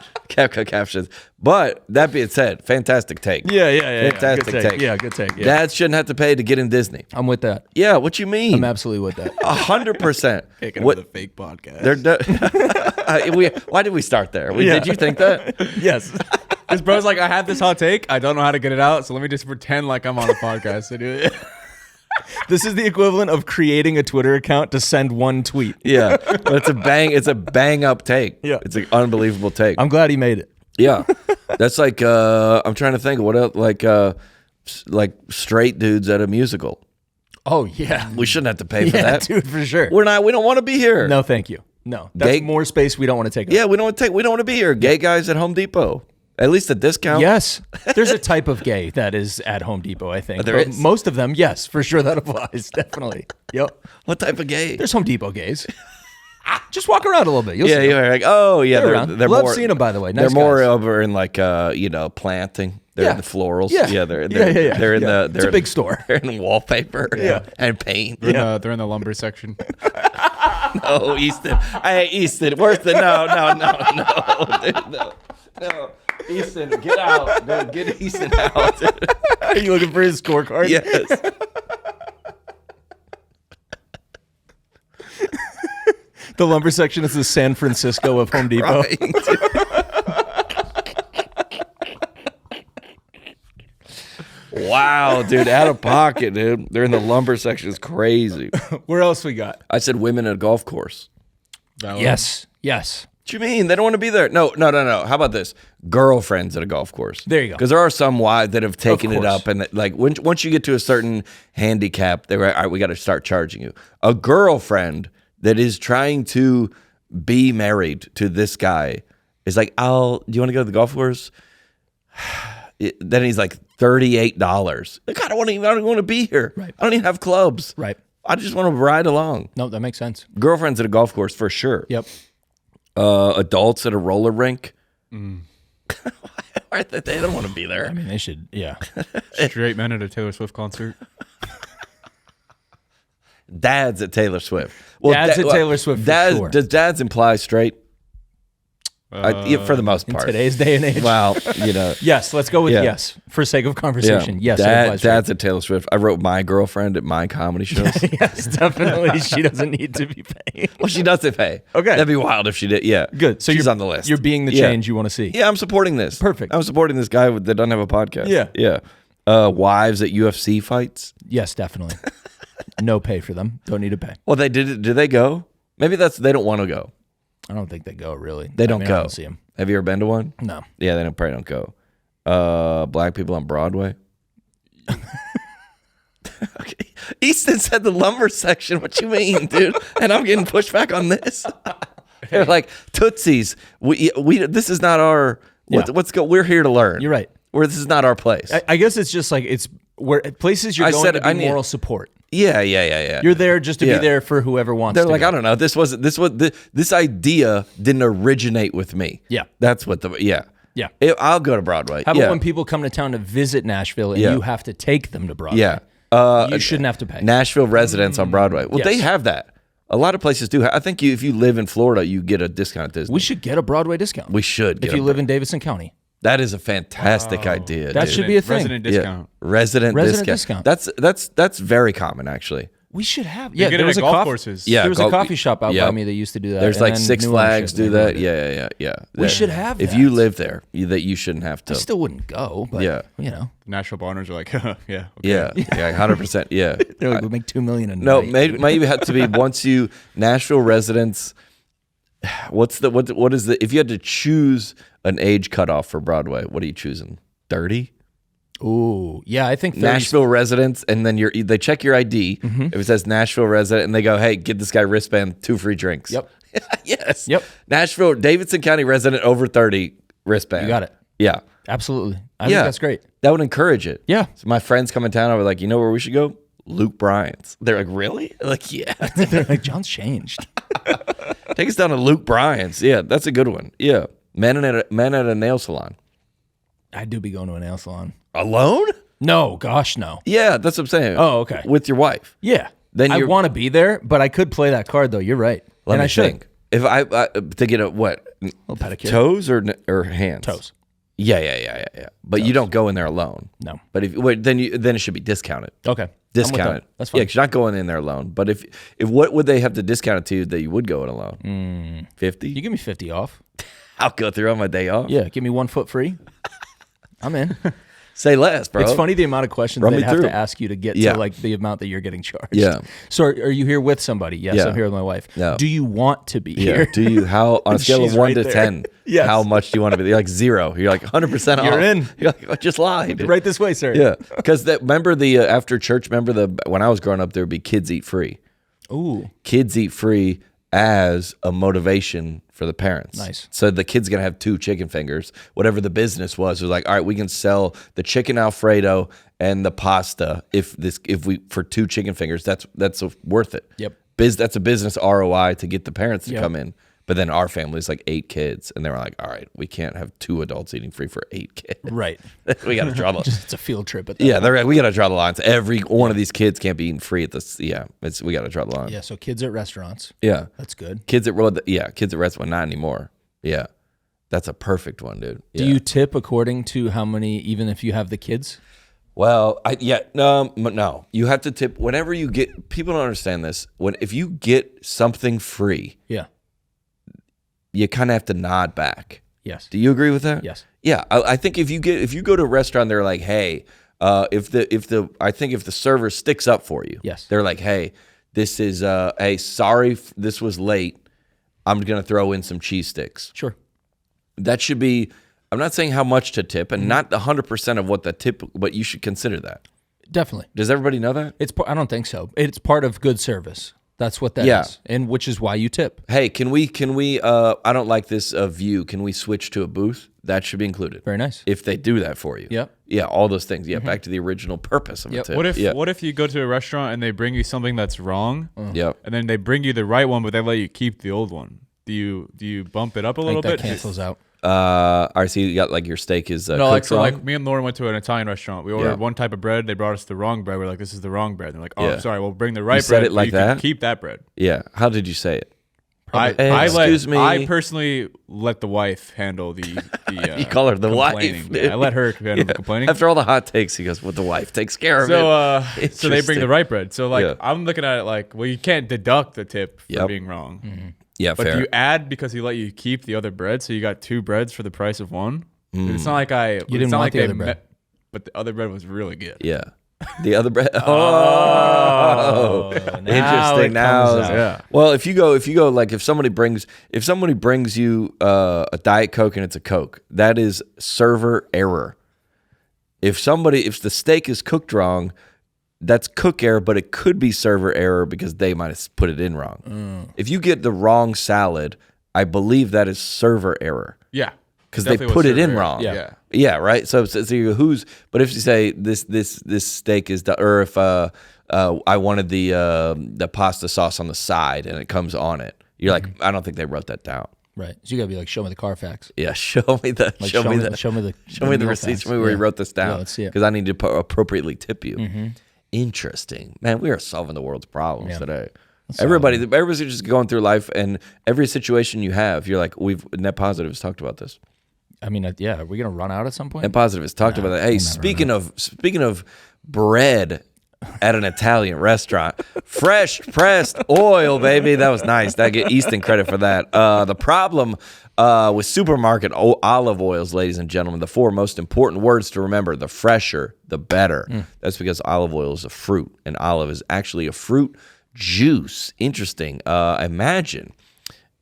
But that being said, fantastic take. Yeah. Fantastic Good take. take. Yeah, good take. Yeah. Dads shouldn't have to pay to get in Disney. I'm with that. Yeah, what you mean? I'm absolutely with that. 100%. Kicking What- with a fake podcast. why did we start there? Yeah. Did you think that? Yes. Because bro's like, I have this hot take. I don't know how to get it out, so let me just pretend like I'm on a podcast to do it. This is the equivalent of creating a Twitter account to send one tweet. Yeah, but it's a bang up take. Yeah. It's an unbelievable take. I'm glad he made it. Yeah, that's like I'm trying to think of what else, like straight dudes at a musical. Oh, yeah. We shouldn't have to pay for Yeah, that. dude, for sure. We don't want to be here. No, thank you. No. That's Gay- more space we don't want to take up. Yeah, we don't want to be here. Gay guys at Home Depot. At least a discount. Yes. There's a type of gay that is at Home Depot, I think. There But is? most of them, yes, for sure that applies. Definitely. Yep. What type of gay? There's Home Depot gays. Just walk around a little bit. You'll Yeah, see them. you're like, oh yeah, They're they're around. more. Love seeing them, by the way. They're Nice more guys. over in like planting. They're in Yeah. the florals. Yeah. They're Yeah. They're in Yeah. the. It's They're a big store. They're in wallpaper. Yeah. and paint. They're in the lumber section. Oh, Easton. Hey, Easton. Where's the no, dude, no. Easton, get out. Dude, get Easton out. Are you looking for his scorecard? Yes. The lumber section is the San Francisco of Home Depot. Right. Wow, dude, out of pocket, dude. They're in the lumber section. It's crazy. Where else we got? I said women at a golf course. Yes. Yes. What you mean? They don't want to be there. No. How about this? Girlfriends at a golf course. There you go. Because there are some wives that have taken it course. up, and like once you get to a certain handicap, they're like, all right, we got to start charging you. A girlfriend that is trying to be married to this guy is like, do you want to go to the golf course? Then he's like $38. Like, I don't want to be here. Right. I don't even have clubs. Right. I just want to ride along. No, that makes sense. Girlfriends at a golf course for sure. Yep. Adults at a roller rink. They don't want to be there. I mean, they should, yeah. Straight men at a Taylor Swift concert. Dads at Taylor Swift. Well, Dads at Taylor Swift for sure. Does dads imply straight? Yeah, for the most part. In today's day and age. Well, Yes, let's go with yes. For sake of conversation. Yes, it applies Dads at Taylor Swift. I wrote my girlfriend at my comedy shows. Yes, definitely. She doesn't need to be paying. Well, she doesn't pay. Okay. That'd be wild if she did. Yeah. Good. So she's on the list. You're being the change you want to see. Yeah, I'm supporting this. Perfect. I'm supporting this guy that doesn't have a podcast. Yeah. Yeah. Wives at UFC fights. Yes, definitely. No pay for them. Don't need to pay. Well, they did. Do they go? Maybe they don't want to go. I don't think they go, really. They don't go. I don't see them. Have you ever been to one? No. Yeah, they probably don't go. Black people on Broadway. Okay. Easton said the lumber section. What you mean, dude? And I'm getting pushed back on this. They're like Tootsies. We this is not our. We're here to learn. You're right. This is not our place. I guess it's just like it's where places you're going to be moral support. Yeah. You're there just to be there for whoever wants. They're to like, go. I don't know. This idea didn't originate with me. Yeah. That's what Yeah. I'll go to Broadway. How about when people come to town to visit Nashville and you have to take them to Broadway? Yeah. You shouldn't have to pay. Nashville residents on Broadway. Well, Yes. they have that. A lot of places do. I think if you live in Florida, you get a discount at Disney. We should get a Broadway discount. We should. If you live in Davidson County. That is a fantastic idea. That dude. should be a thing. Resident discount. Resident discount. That's very common, actually. We should have. You get there it was at a golf courses. Yeah, there was a coffee shop out by me that used to do that. There's and like then Six new Flags ownership do that. moved it. Yeah. We should have If that. you live there, that you shouldn't have to. I still wouldn't go, but you know. National bar owners are like, yeah. Okay. Yeah, 100%. Yeah. They're like, we make $2 million a No, night. maybe have to be once you Nashville residents. What is the if you had to choose an age cutoff for Broadway? What are you choosing? 30? Ooh, yeah, I think 30's Nashville residents, and then they check your ID. If it says Nashville resident, and they go, "Hey, give this guy wristband, 2 free drinks." Yep. Yes. Yep. Nashville, Davidson County resident over 30 wristband. You got it. Yeah. Absolutely. I think that's great. That would encourage it. Yeah. So my friends come in town. I was like, you know where we should go? Luke Bryan's. They're like, really? I'm like, yeah. They're like, John's changed. Take us down to Luke Bryan's. Yeah, that's a good one. Yeah. Men at a nail salon. I do be going to a nail salon. Alone? No, gosh, no. Yeah, that's what I'm saying. Oh, okay. With your wife. Yeah. Then I want to be there, but I could play that card, though. You're right. Let and me I should. think. If I to get a what? little pedicure. Toes or hands? Toes. Yeah. But you don't go in there alone. No. But then it should be discounted. Okay. Discounted. That's fine. Yeah, 'cause you're not going in there alone. But if what would they have to discount it to that you would go in alone? 50? You give me 50 off. I'll go through on my day off. Yeah, give me 1 foot free. I'm in. Say less, bro. It's funny the amount of questions Run they me have through. to ask you to get Yeah. to like the amount that you're getting charged. Yeah. So are you here with somebody? Yes, Yeah. I'm here with my wife. No. Do you want to be Yeah. here? Do you how on a scale of She's 1 right to there. 10? Yes. How much do you want to be? You're like 0. You're like 100% off. You're in. You're like, I just lied. Right this way, sir. Yeah. Because remember the after church. When I was growing up, there would be kids eat free. Ooh. Kids eat free as a motivation for the parents. Nice. So the kid's gonna have 2 chicken fingers. Whatever the business was like, all right, we can sell the chicken Alfredo and the pasta if we for 2 chicken fingers. That's worth it. Yep. That's a business ROI to get the parents to Yep. come in. But then our family's like 8 kids, and they were like, all right, we can't have 2 adults eating free for 8 kids. Right. We got to draw the It's a field trip at that. yeah. We got to draw the lines. Every one of these kids can't be eating free at this. Yeah, we got to draw the line. Yeah, so kids at restaurants. Yeah. That's good. Kids at restaurant, not anymore. Yeah, that's a perfect one, dude. Do you tip according to how many, even if you have the kids? Well, no. You have to tip whenever you get. People don't understand this. If you get something free, Yeah. you kind of have to nod back. Yes. Do you agree with that? Yes. Yeah, I think if you go to a restaurant, they're like, hey, if the server sticks up for you, Yes. they're like, hey, this is hey, sorry, this was late. I'm gonna throw in some cheese sticks. Sure. That should be. I'm not saying how much to tip, and not 100% of what the tip, but you should consider that. Definitely. Does everybody know that? I don't think so. It's part of good service. That's what that is. And which is why you tip. Hey, can we I don't like this view. Can we switch to a booth? That should be included. Very nice. If they do that for you. Yep. Yeah, all those things. Yeah, back to the original purpose of a tip. What if you go to a restaurant and they bring you something that's wrong? Yep. And then they bring you the right one, but they let you keep the old one. Do you bump it up a little bit? That cancels out. All right, so you got like your steak is No, cooked like so, wrong? like me and Lauren went to an Italian restaurant. We ordered one type of bread. They brought us the wrong bread. We're like, this is the wrong bread. They're like, oh, Yeah. sorry, we'll bring the right bread. said it but like you can that? keep that bread. Yeah. How did you say it? Excuse me. I personally let the wife handle the You call her the wife, complaining. dude. Yeah, I let her handle the complaining. After all the hot takes, he goes, "Well, the wife takes care of it." So they bring the right bread. So like Yeah. I'm looking at it like, well, you can't deduct the tip for Yep. being wrong. Mm-hmm. Yeah, But fair. do you add because he let you keep the other bread, so you got 2 breads for the price of one? It's not like You didn't want the other bread. But the other bread was really good. Yeah. The other bread. now Interesting. it Now, comes out. Yeah. well, if you go, like if somebody brings you a Diet Coke and it's a Coke, that is server error. If the steak is cooked wrong, that's cook error, but it could be server error because they might have put it in wrong. If you get the wrong salad, I believe that is server error. Yeah. Because they Definitely put was it in server wrong. error. Yeah. Yeah, right. So you go, but if you say this steak is or if I wanted the pasta sauce on the side and it comes on it, you're like, I don't think they wrote that down. Right. So you gotta be like, show me the Carfax. Yeah, show me the Like, show me the meal receipts. facts. Show me where you Yeah. wrote this Yeah, down. let's see it. Because I need to appropriately tip you. Interesting, man. We are solving the world's problems Yeah. today. Everybody's just going through life, and every situation you have, you're like, Net Positive has talked about this. I mean, yeah. Are we gonna run out at some point? Net Positive has talked about that. Hey, speaking of bread at an Italian restaurant, fresh pressed oil, baby. That was nice. I get Easton credit for that. The problem with supermarket olive oils, ladies and gentlemen, the 4 most important words to remember: the fresher, the better. That's because olive oil is a fruit, and olive is actually a fruit juice. Interesting. Imagine,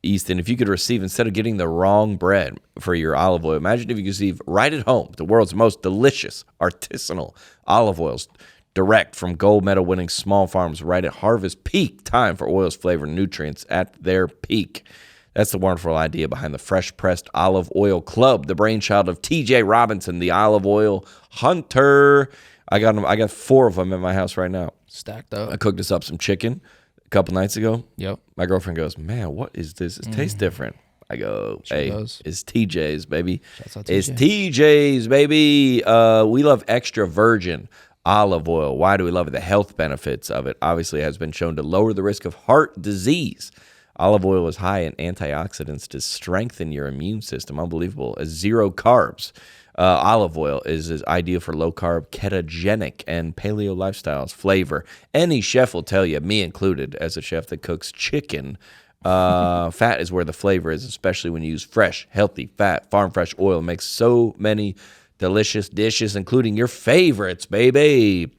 Easton, if you could receive, instead of getting the wrong bread for your olive oil, imagine if you could receive right at home the world's most delicious artisanal olive oils direct from gold medal winning small farms right at harvest peak time for oils, flavor, and nutrients at their peak. That's the wonderful idea behind the Fresh Pressed Olive Oil Club, the brainchild of T.J. Robinson, the olive oil hunter. I got 4 of them at my house right now. Stacked up. I cooked us up some chicken a couple nights ago. Yep. My girlfriend goes, "Man, what is this? It tastes different." I go, "Hey, does. it's TJ's, baby. Shouts out It's TJ. TJ's, baby." We love extra virgin olive oil. Why do we love it? The health benefits of it obviously has been shown to lower the risk of heart disease. Olive oil is high in antioxidants to strengthen your immune system. Unbelievable. 0 carbs. Olive oil is ideal for low-carb, ketogenic, and paleo lifestyles. Flavor. Any chef will tell you, me included, as a chef that cooks chicken, fat is where the flavor is, especially when you use fresh, healthy, fat, farm-fresh oil. It makes so many delicious dishes, including your favorites, baby.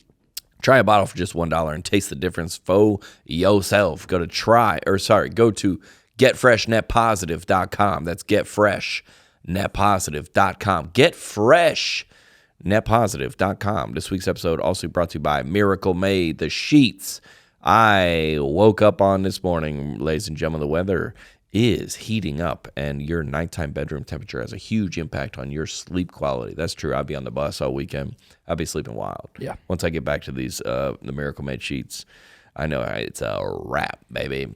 Try a bottle for just $1 and taste the difference for yourself. Go to getfreshnetpositive.com. That's getfreshnetpositive.com. Getfreshnetpositive.com. This week's episode also brought to you by Miracle Made, the sheets I woke up on this morning. Ladies and gentlemen, the weather is heating up, and your nighttime bedroom temperature has a huge impact on your sleep quality. That's true. I'll be on the bus all weekend. I'll be sleeping wild. Yeah. Once I get back to these the Miracle Made sheets, I know it's a wrap, baby.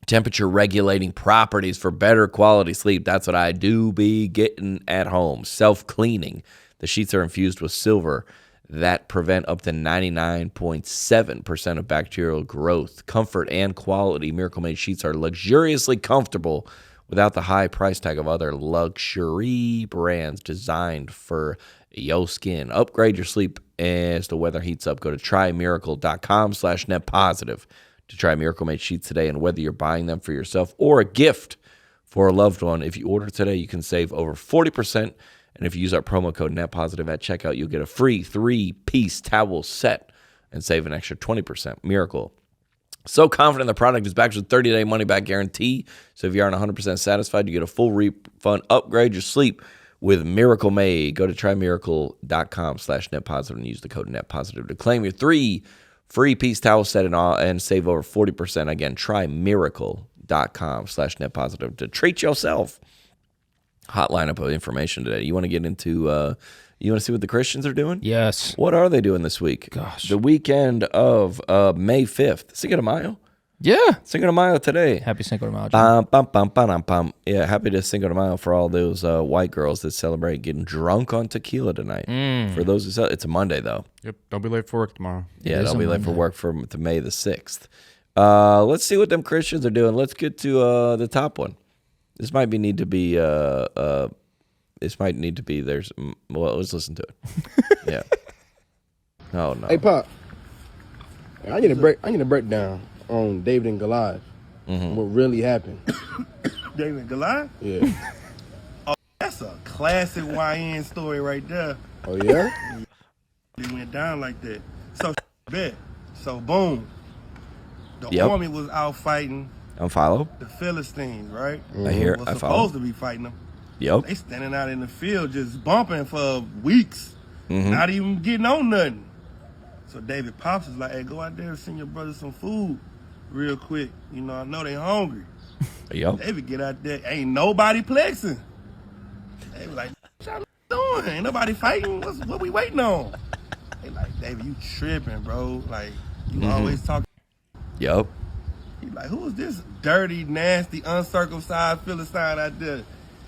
Temperature regulating properties for better quality sleep. That's what I do be getting at home. Self-cleaning. The sheets are infused with silver that prevent up to 99.7% of bacterial growth. Comfort and quality. Miracle Made sheets are luxuriously comfortable without the high price tag of other luxury brands designed for your skin. Upgrade your sleep as the weather heats up. Go to trymiracle.com/netpositive to try Miracle Made sheets today. And whether you're buying them for yourself or a gift for a loved one, if you order today, you can save over 40%. And if you use our promo code NetPositive at checkout, you'll get a free 3-piece towel set and save an extra 20%. Miracle. So confident the product is backed with a 30-day money-back guarantee. So if you aren't 100% satisfied, you get a full refund. Upgrade your sleep with Miracle Made. Go to trymiracle.com/netpositive and use the code NetPositive to claim your 3 free-piece towel set and save over 40%. Again, trymiracle.com/netpositive to treat yourself. Hot lineup of information today. You want to get into, you want to see what the Christians are doing? Yes. What are they doing this week? Gosh. The weekend of May 5th. Cinco de Mayo? Yeah. Cinco de Mayo today. Happy Cinco de Mayo. John. Bum. Yeah, happy to Cinco de Mayo for all those white girls that celebrate getting drunk on tequila tonight. For those who it's a Monday though. Yep. Don't be late for work tomorrow. Yeah, don't be late for work to May the 6th. Let's see what them Christians are doing. Let's get to the top one. This might need to be. This might need to be. Well, let's listen to it. Yeah. Oh no. Hey Pop, I need a breakdown on David and Goliath. What really happened? David and Goliath? Yeah. Oh, that's a classic YN story right there. Oh yeah. It went down like that. So bet. So boom. The Yep. army was out fighting I'm follow. the Philistines, right? I hear. Was I supposed follow. to be fighting them. Yep. They standing out in the field just bumping for weeks, not even getting on nothing. So David Pops is like, hey, go out there and send your brother some food real quick. You know, I know they hungry. Yep. David get out there, ain't nobody plexing. They was like, what y'all doing? Ain't nobody fighting. What we waiting on? They like, David, you tripping, bro. Like, you always talk. Yep. He like, who is this dirty, nasty, uncircumcised Philistine out there? This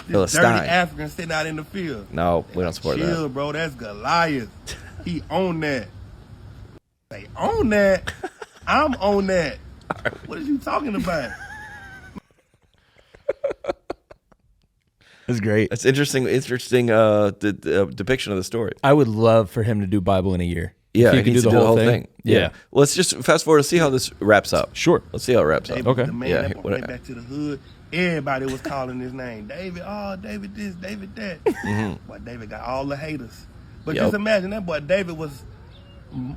Philistine. dirty African sitting out in the field. No, we don't support Chill, that. bro. That's Goliath. He own that. They own that. I'm on that. What are you talking about? That's great. That's interesting. Interesting depiction of the story. I would love for him to do Bible in a year. Yeah, If he he could needs do to the whole thing. Yeah. Let's just fast forward to see how this wraps up. Sure. Let's see how it wraps up. David, Okay. The man Yeah, that went back to the hood, everybody was calling his name. David, David this, David that. Boy, David got all the haters. But Yep. just imagine that boy David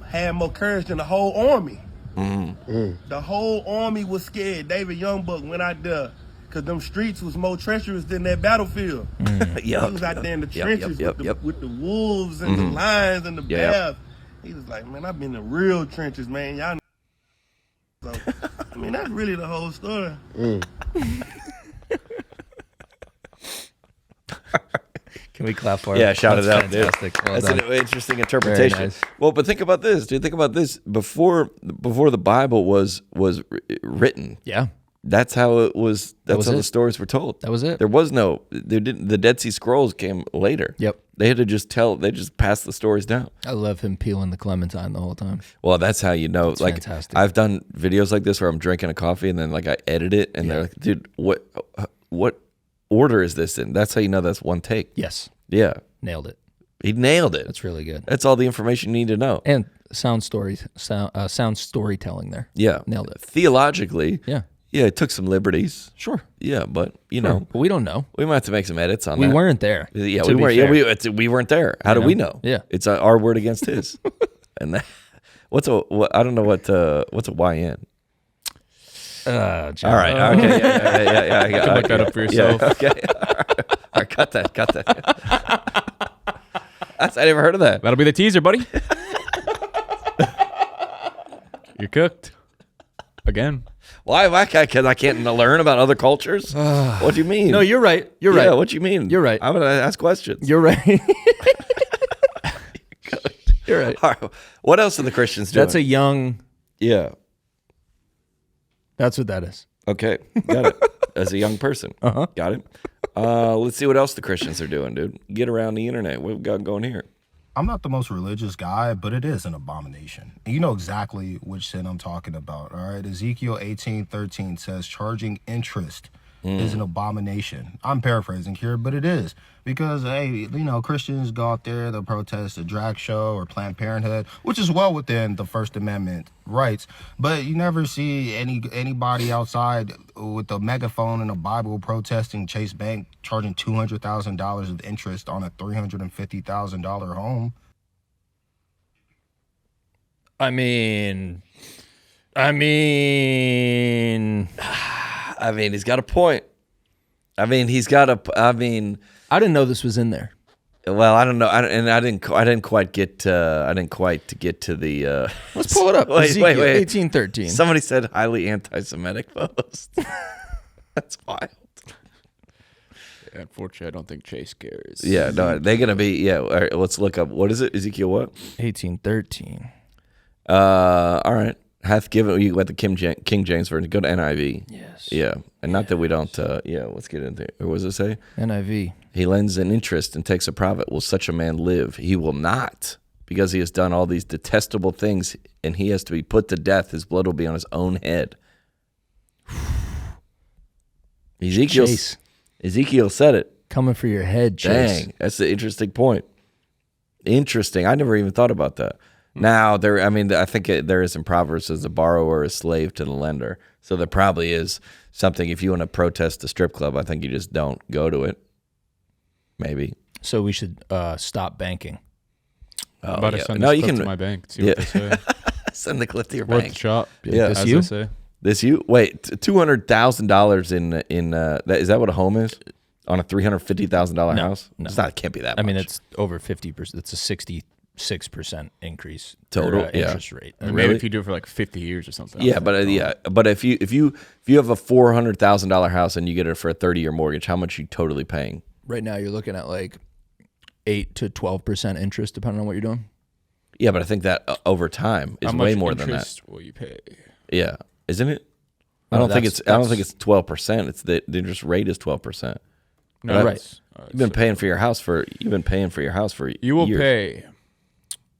had more courage than the whole army. The whole army was scared. David Youngbuck went out there because them streets was more treacherous than that battlefield. He was out there in the trenches with the wolves and the lions and the bears. He was like, man, I've been in real trenches, man. Y'all know. So, I mean, that's really the whole story. Can we clap for it? Yeah, shout it out, dude. Fantastic. Well That's done. an interesting interpretation. Very nice. Well, but think about this, dude. Think about this. Before the Bible was written, Yeah. that's how it was. That's was how it. the stories were told. That was it. There was no. There didn't. The Dead Sea Scrolls came later. Yep. They had to just tell. They just passed the stories down. I love him peeling the clementine the whole time. Well, that's how you know. Like, fantastic. I've done videos like this where I'm drinking a coffee and then like I edit it and they're like, dude, what order is this in? That's how you know that's one take. Yes. Yeah. Nailed it. He nailed it. That's really good. That's all the information you need to know. And sound storytelling there. Yeah. Nailed it. Theologically, Yeah. yeah, it took some liberties. Sure. Yeah, but you know, But we don't know. we might have to make some edits on We that. weren't there. Yeah, to we be weren't. fair. Yeah, we weren't there. How do we know? Yeah. It's our word against his. And that, I don't know what's a YN. John. All right. Okay. Yeah. You can look that up for yourself. Yeah, okay. All right. Cut that. I never heard of that. That'll be the teaser, buddy. You're cooked. Again. Why? Because I can't learn about other cultures? What do you mean? No, you're right. You're Yeah, right. what do you mean? You're right. I'm going to ask questions. You're right. You're right. All right. What else are the Christians doing? That's a young. Yeah. That's what that is. Okay. Got it. As a young person. Uh-huh. Got it. Let's see what else the Christians are doing, dude. Get around the internet. What we've got going here? I'm not the most religious guy, but it is an abomination. And you know exactly which sin I'm talking about, all right? Ezekiel 18:13 says charging interest is an abomination. I'm paraphrasing here, but it is. Because, hey, you know, Christians go out there, they'll protest a drag show or Planned Parenthood, which is well within the First Amendment rights. But you never see anybody outside with a megaphone and a Bible protesting Chase Bank charging $200,000 of interest on a $350,000 home. I mean, he's got a point. I didn't know this was in there. Well, I don't know. I didn't quite get to the. Let's pull it up. Wait. Ezekiel 18:13. Somebody said highly anti-Semitic post. That's wild. Yeah, unfortunately, I don't think Chase cares. Yeah, no, they're gonna be. Yeah, all right, let's look up. What is it? Ezekiel what? 18:13. All right. hath given you got the King James version. Go to NIV. Yes. Yeah, and not that we don't. Let's get into it. What does it say? NIV. He lends an interest and takes a profit. Will such a man live? He will not, because he has done all these detestable things, and he has to be put to death. His blood will be on his own head. Ezekiel said it. Coming for your head, Chase. Dang, that's the interesting point. Interesting. I never even thought about that. Now, I think there is in Proverbs says the borrower is slave to the lender. So there probably is something. If you want to protest the strip club, I think you just don't go to it. Maybe. So we should stop banking. I'm about to send this clip to my bank. See what they say. Send the clip to your Worth bank. the shot. Yeah. This you? Say. This you? Wait, $200,000 in that is that what a home is? On a $350,000 house? No. It can't be that much. I mean, it's over 50%. It's a 66% increase total interest rate. Maybe if you do it for like 50 years or something. Yeah, but if you have a $400,000 house and you get it for a 30-year mortgage, how much are you totally paying? Right now, you're looking at like 8 to 12% interest, depending on what you're doing. Yeah, but I think that over time is way more than that. How much interest will you pay? Yeah, isn't it? No, I don't think it's 12%. It's the interest rate is 12%. No, right. You've been paying for your house for You will years. pay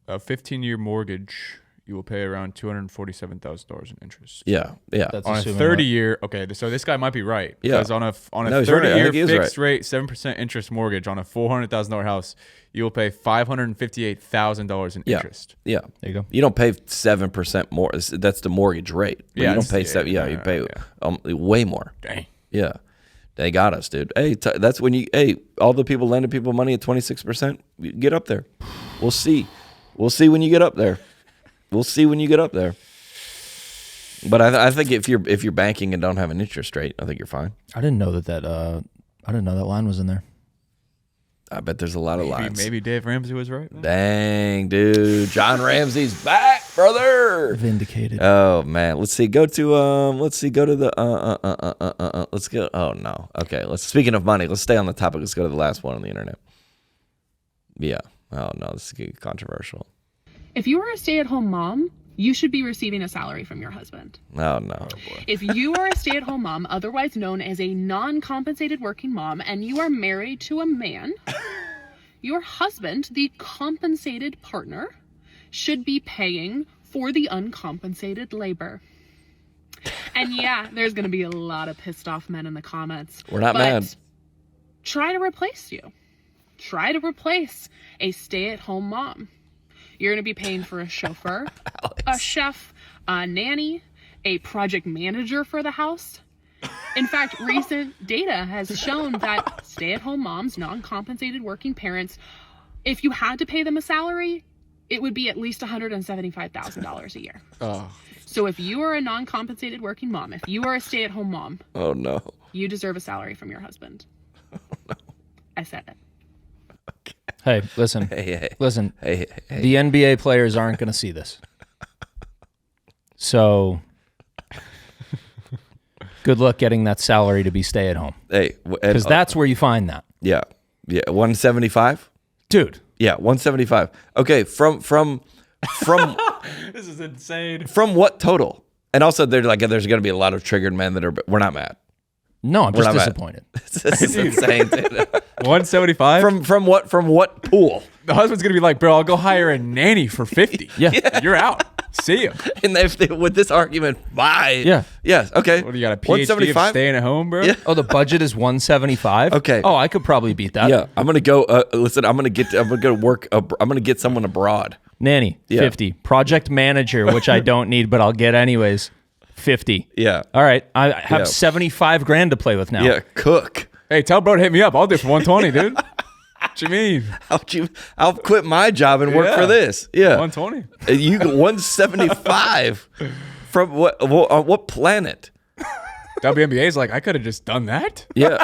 a 15-year mortgage. You will pay around $247,000 in interest. Yeah. That's On a assuming 30-year, okay, so this guy might be right. Yeah. Because on a No, he's right. I 30-year think he is fixed right. rate, 7% interest mortgage on a $400,000 house, you will pay $558,000 in interest. Yeah. There you go. You don't pay 7% more. That's the mortgage rate. But you don't pay 7. Yeah, you pay way more. Dang. Yeah. They got us, dude. Hey, that's when all the people lending people money at 26%, get up there. We'll see. We'll see when you get up there. But I think if you're banking and don't have an interest rate, I think you're fine. I didn't know that line was in there. I bet there's a lot of lines. Maybe Dave Ramsey was right. Dang, dude. John Ramsey's back, brother. Vindicated. Oh man. Let's go to the let's go. Oh no. Okay. Speaking of money, let's stay on the topic. Let's go to the last one on the internet. Yeah. Oh no, this is controversial. If you are a stay-at-home mom, you should be receiving a salary from your husband. Oh no. If you are a stay-at-home mom, otherwise known as a non-compensated working mom, and you are married to a man, your husband, the compensated partner, should be paying for the uncompensated labor. And yeah, there's going to be a lot of pissed off men in the comments. We're not mad. Try to replace you. Try to replace a stay-at-home mom. You're going to be paying for a chauffeur, a chef, a nanny, a project manager for the house. In fact, recent data has shown that stay-at-home moms, non-compensated working parents, if you had to pay them a salary, it would be at least $175,000 a year. Oh. So if you are a non-compensated working mom, if you are a stay-at-home mom, oh no, you deserve a salary from your husband. Oh, no. I said it. Okay. Hey, listen. Listen. Hey. The NBA players aren't going to see this. So good luck getting that salary to be stay at home. Hey, because that's where you find that. Yeah. 175, dude. Yeah, 175. Okay, from this is insane. From what total? And also, there's going to be a lot of triggered men that we're not mad. No, I'm just disappointed. This is insane. 175 from what pool? The husband's gonna be like, bro, I'll go hire a nanny for 50. Yeah. You're out. See you. And with this argument, bye. Yeah. Yes. Okay. What do you got? A PhD of staying at home, bro? Yeah. Oh, the budget is 175. Okay. Oh, I could probably beat that. Yeah. I'm gonna go. Listen, I'm gonna get someone abroad. Nanny, 50. Project manager, which I don't need, but I'll get anyways. 50. Yeah. All right. I have $75,000 to play with now. Yeah. Cook. Hey, tell bro to hit me up. I'll do it for 120, dude. What you mean? I'll quit my job and work for this. Yeah. 120. You get 175 from what planet? WNBA's like, I could have just done that. Yeah.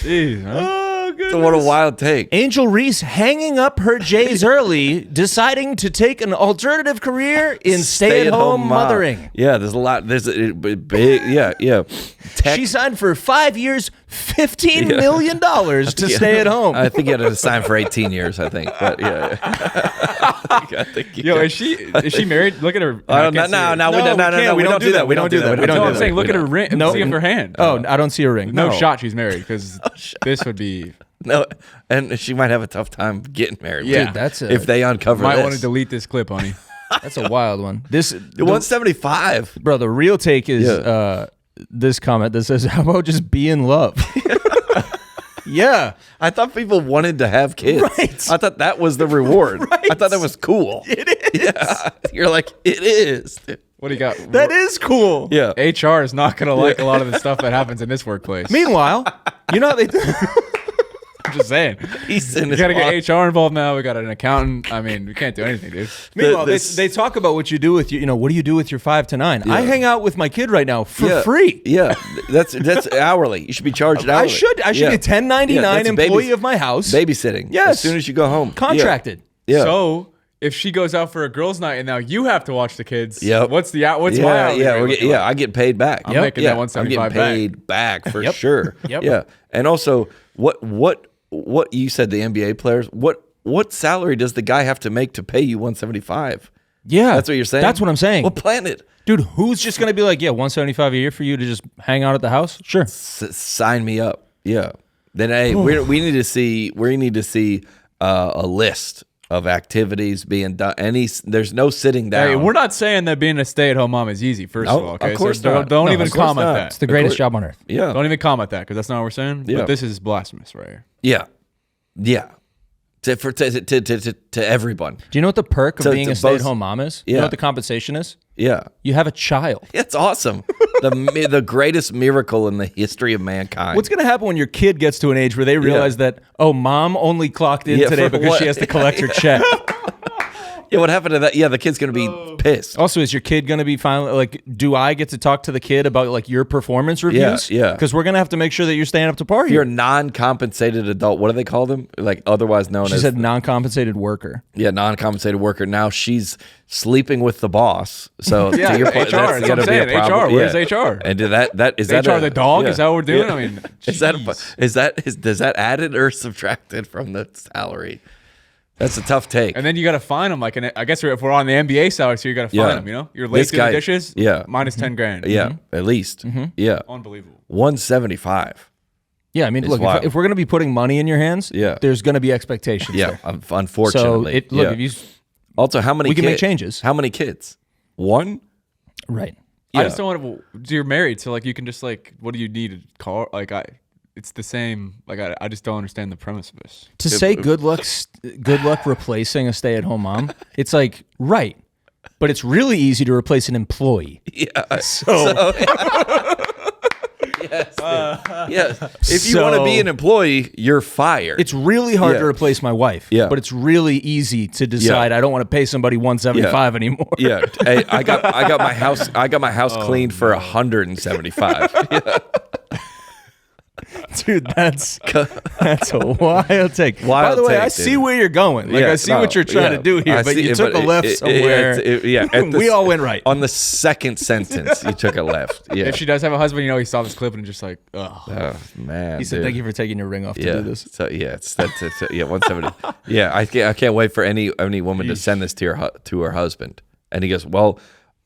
Jeez, man. Oh, good. What a wild take. Angel Reese hanging up her J's early, deciding to take an alternative career in stay-at-home mom. mothering. Yeah, there's a lot. There's a big. Yeah. She signed for 5 years, $15 million to stay at home. I think you had to sign for 18 years. I think, but yeah. Yo, is she married? Look at her. No, we don't do that. We don't do that. No, I'm saying, look at her ring. See her hand. Oh, I don't see a ring. No shot she's married, because this would be. No, and she might have a tough time getting married. Yeah, dude, if they uncover might this. want to delete this clip, honey. That's a wild one. The 175, bro. The real take is this comment that says, "How about just be in love?" Yeah, I thought people wanted to have kids. Right. I thought that was the reward. Right. I thought that was cool. It is. Yeah, you're like, it is. What do you got? That is cool. Yeah, HR is not going to like a lot of the stuff that happens in this workplace. Meanwhile, you know how they. I'm just saying. We got to get HR involved now. We got an accountant. I mean, we can't do anything, dude. Meanwhile, they talk about what you do with what do you do with your 5 to 9? I hang out with my kid right now for free. Yeah, that's hourly. You should be charged hourly. I should be a 1099 employee of my house. Babysitting. Yes. As soon as you go home. Contracted. Yeah. So if she goes out for a girls' night and now you have to watch the kids, what's my hourly rate? I get paid back. I'm making that 175 I'm getting paid back for sure. Yep. Yeah. And also, what you said, the NBA players, what salary does the guy have to make to pay you 175? Yeah. That's what you're saying? That's what I'm saying. Well, plan it. Dude, who's just going to be like, 175 a year for you to just hang out at the house? Sure. Sign me up. Yeah. Then hey, we need to see a list of activities being done. There's no sitting down. Hey, we're not saying that being a stay-at-home mom is easy. First of all, okay? Of course so not. Don't even comment not. that. It's the greatest job on earth. Yeah. Don't even comment that, because that's not what we're saying. Yeah. But this is blasphemous right here. Yeah. To everyone. Do you know what the perk of being a stay-at-home mom is? Yeah. You know what the compensation is? Yeah. You have a child. It's awesome. the greatest miracle in the history of mankind. What's going to happen when your kid gets to an age where they realize that, mom only clocked in today because she has to collect her check? Yeah, what happened to that? Yeah, the kid's going to be pissed. Also, is your kid going to be finally do I get to talk to the kid about your performance reviews? Yeah. Because we're going to have to make sure that you're staying up to par. If you're a non-compensated adult, what do they call them? Otherwise known as... She said non-compensated worker. Yeah, non-compensated worker. Now she's sleeping with the boss. So to your point, HR, that's going to be a problem. HR, where's HR? And is that HR the dog? Is that what we're doing? I mean, does that added or subtracted from the salary? That's a tough take. And then you got to fine them. I guess if we're on the NBA salary, so you got to fine them. You're late to the dishes. Yeah, minus 10 grand. Yeah, at least. Yeah, unbelievable. 175. Yeah, I mean, look, if we're going to be putting money in your hands, there's going to be expectations. Yeah, there. unfortunately. So if you also how many? We can make changes. How many kids? One. Right. I just don't want to. You're married, so you can just what do you need a car? It's the same. I just don't understand the premise of this. To say good luck replacing a stay-at-home mom, it's right, but it's really easy to replace an employee. Yeah. So yes. If you want to be an employee, you're fired. It's really hard to replace my wife. Yeah. But it's really easy to decide I don't want to pay somebody $175 anymore. Yeah. Hey, I got my house cleaned for $175. Yeah. Dude, that's a wild take. By the way, I see where you're going. I see what you're trying to do here, but you took a left somewhere. We all went right. On the second sentence, you took a left. Yeah. If she does have a husband, he saw this clip and just ugh. Oh, man. He said, thank you for taking your ring off to do this. So, that's 170. Yeah, I can't wait for any woman to send this to her husband. And he goes, well,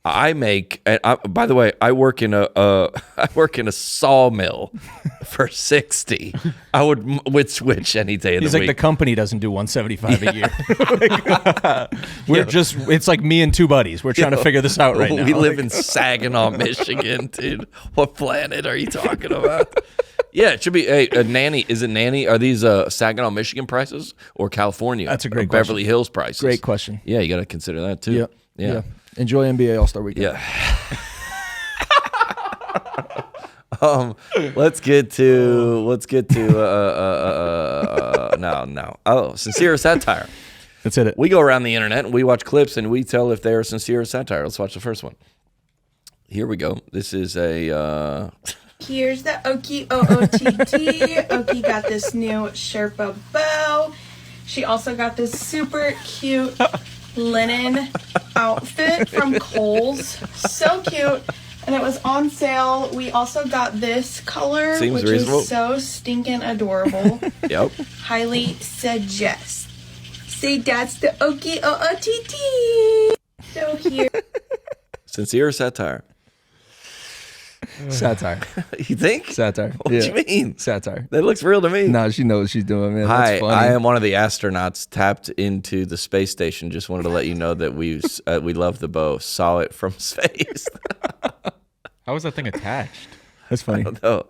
by the way, I work in a sawmill for 60. I would switch any day of the week. He's the company doesn't do 175 a year. It's like me and two buddies. We're trying to figure this out right now. We live in Saginaw, Michigan, dude. What planet are you talking about? Yeah, it should be a nanny. Is it nanny? Are these Saginaw, Michigan prices or California? That's a great Beverly question. Hills prices. Great question. Yeah, you got to consider that too. Yeah. Enjoy NBA All-Star Weekend. Yeah. Let's get to no. Oh, sincere satire. That's it. We go around the internet and we watch clips and we tell if they are sincere or satire. Let's watch the first one. Here we go. This is a Here's the Okie OOTT. Okie got this new Sherpa bow. She also got this super cute linen outfit from Kohl's. So cute. And it was on sale. We also got this color, Seems which reasonable. is so stinking adorable. Yep. Highly suggest. Say that's the Okie OOTT. So here. Sincere or satire? Satire. You think? Satire. What do you mean? Satire. That looks real to me. No, she knows what she's doing, man. Hi, That's funny. I am one of the astronauts tapped into the space station. Just wanted to let you know that we love the bow. Saw it from space. How was that thing attached? That's funny. I don't know.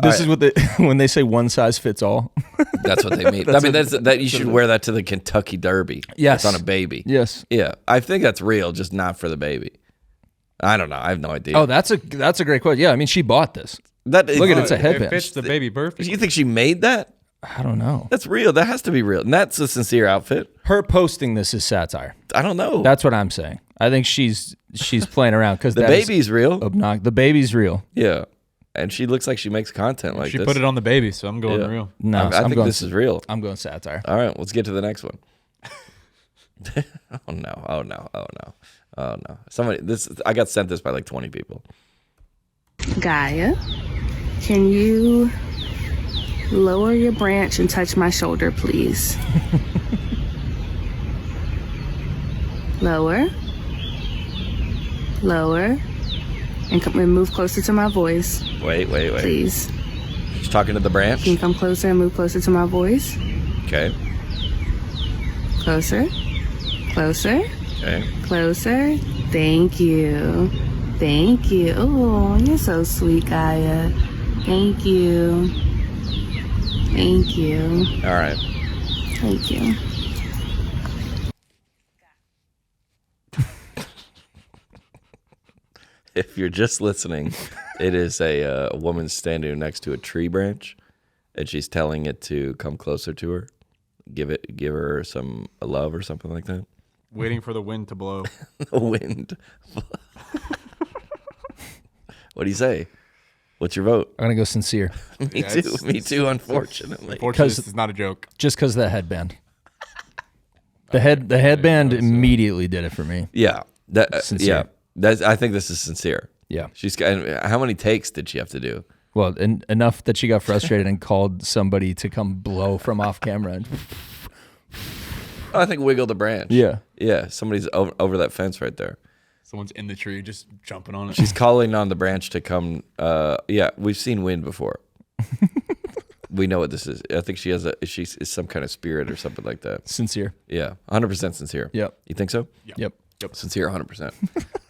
This is what they when they say one size fits all. That's what they mean. I mean, that you should wear that to the Kentucky Derby. Yes. It's on a baby. Yes. Yeah, I think that's real, just not for the baby. I don't know. I have no idea. Oh, that's a great question. Yeah, I mean, she bought this. Look at it, it's a headband. It fits the baby perfect. You think she made that? I don't know. That's real. That has to be real. And that's a sincere outfit. Her posting this is satire. I don't know. That's what I'm saying. I think she's playing around because the baby's real. The baby's real. Yeah. And she looks like she makes content like She this. put it on the baby, so I'm going real. No, I think this is real. I'm going satire. All right, let's get to the next one. Oh no! Oh no! Oh no! Oh no! I got sent this by like 20 people. Gaia, can you lower your branch and touch my shoulder, please? Lower. Lower. And come and move closer to my voice. Wait. Please. She's talking to the branch. Can you come closer and move closer to my voice? Okay. Closer. Closer. Okay. Closer. Thank you. Thank you. Oh, you're so sweet, Gaia. Thank you. Thank you. All right. Thank you. If you're just listening, it is a woman standing next to a tree branch, and she's telling it to come closer to her, give her some love or something like that. Waiting for the wind to blow. The wind. What do you say? What's your vote? I'm gonna go sincere. Me too. Me too. Unfortunately, Unfortunately, this is not a joke. Just because of the headband. The headband immediately did it for me. Yeah. Sincere. Yeah. I think this is sincere. Yeah. She's got. How many takes did she have to do? Well, enough that she got frustrated and called somebody to come blow from off camera. And I think wiggle the branch. Yeah. Yeah. Somebody's over that fence right there. Someone's in the tree just jumping on it. She's calling on the branch to come. Yeah, we've seen wind before. We know what this is. I think she's some kind of spirit or something like that. Sincere. Yeah, 100% sincere. Yep. You think so? Yep. Sincere, 100%.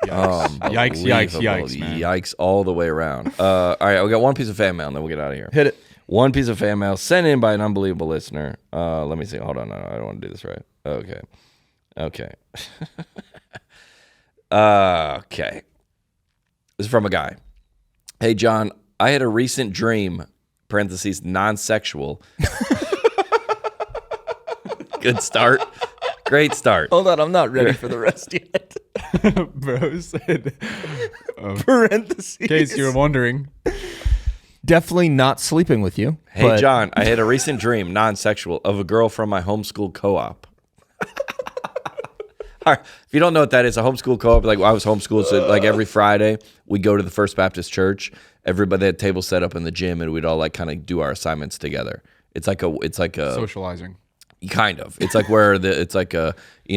Yikes, man. Yikes all the way around. All right, we got one piece of fan mail, and then we'll get out of here. Hit it. One piece of fan mail sent in by an unbelievable listener. Let me see. Hold on. No, I don't want to do this right. Okay. Okay. This is from a guy. Hey, John, I had a recent dream, parentheses, non-sexual. Good start. Great start. Hold on, I'm not ready for the rest yet. Bro said, parentheses. in case you were wondering. Definitely not sleeping with you. Hey, John, I had a recent dream, non-sexual, of a girl from my homeschool co-op. All right. If you don't know what that is, a homeschool co-op, like I was homeschooled, so like every Friday we go to the First Baptist Church. Everybody had tables set up in the gym, and we'd all like kind of do our assignments together. It's like a Socializing. Kind of. It's like where it's like in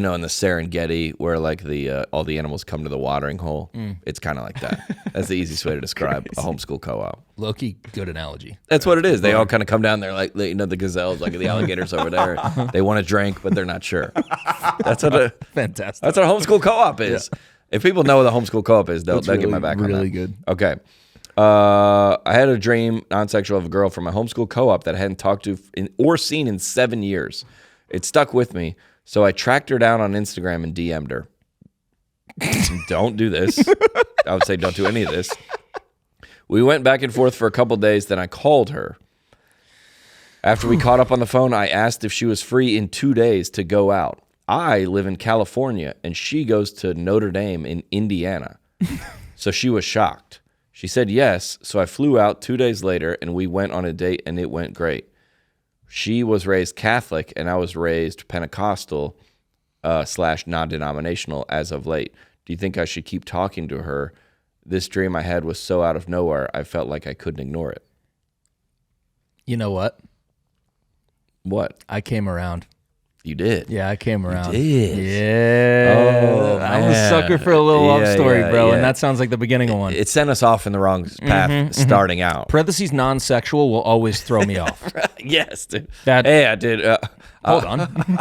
the Serengeti where like the all the animals come to the watering hole. It's kind of like that. That's the easiest way to describe a homeschool co-op. Low-key, good analogy. That's what it is. They all kind of come down there like the gazelles, like the alligators over there. They want a drink, but they're not sure. That's what fantastic. That's what a homeschool co-op is. Yeah. If people know what a homeschool co-op is, they'll get my back on that. Really good. Okay. I had a dream, non-sexual, of a girl from my homeschool co-op that I hadn't talked to or seen in 7 years. It stuck with me, so I tracked her down on Instagram and DM'd her. Don't do this. I would say don't do any of this. We went back and forth for a couple days, then I called her. After we caught up on the phone, I asked if she was free in 2 days to go out. I live in California, and she goes to Notre Dame in Indiana. So she was shocked. She said yes, so I flew out 2 days later, and we went on a date, and it went great. She was raised Catholic, and I was raised Pentecostal / non-denominational as of late. Do you think I should keep talking to her? This dream I had was so out of nowhere, I felt like I couldn't ignore it. You know what? What? I came around. You did? Yeah, I came around. You did? Yeah. Oh, I'm a sucker for a little love story, bro, yeah. and that sounds like the beginning of one. It sent us off in the wrong path starting out. Parentheses non-sexual will always throw me off. Yes, dude. That, hey, I did. Hold on.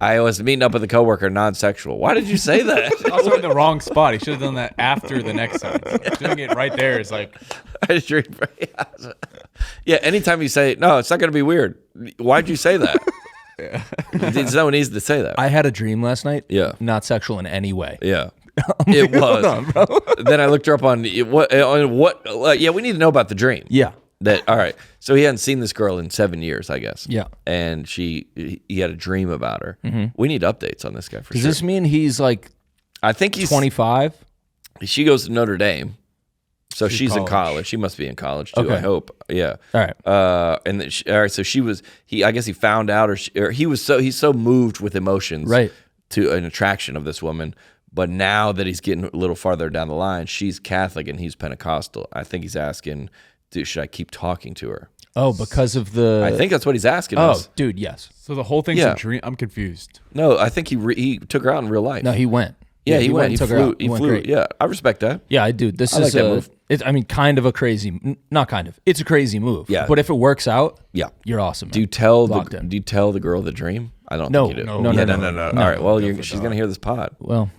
I was meeting up with a coworker, non-sexual. Why did you say that? Also in the wrong spot. He should have done that after the next sentence. Doing it right there is like... Yeah, anytime you say, no, it's not going to be weird. Why'd you say that? Yeah. Someone needs to say that. I had a dream last night. Yeah. Not sexual in any way. Yeah. It was. On, bro. Then I looked her up on what. Yeah, we need to know about the dream. Yeah. All right. So he hadn't seen this girl in 7 years, I guess. Yeah. And he had a dream about her. We need updates on this guy for sure. Does this mean he's like? I think he's 25. She goes to Notre Dame. So she's in college. She must be in college too. Okay. I hope. Yeah. All right. And then all right. So she was. I guess he found out, or he was he's so moved with emotions, right, to an attraction of this woman. But now that he's getting a little farther down the line, she's Catholic and he's Pentecostal. I think he's asking, should I keep talking to her? Oh, because of the. I think that's what he's asking us. Oh, dude, yes. So the whole thing's a dream. I'm confused. No, I think he took her out in real life. No, he went. Yeah, he went. He took flew. her out. He flew. Great. Yeah, I respect that. Yeah, I do. This is that move. kind of a crazy. Not kind of. It's a crazy move. Yeah. But if it works out, yeah, you're awesome. Man. Do you tell the girl the dream? I don't think you do. No. All right. Well, she's gonna hear this pod. Well,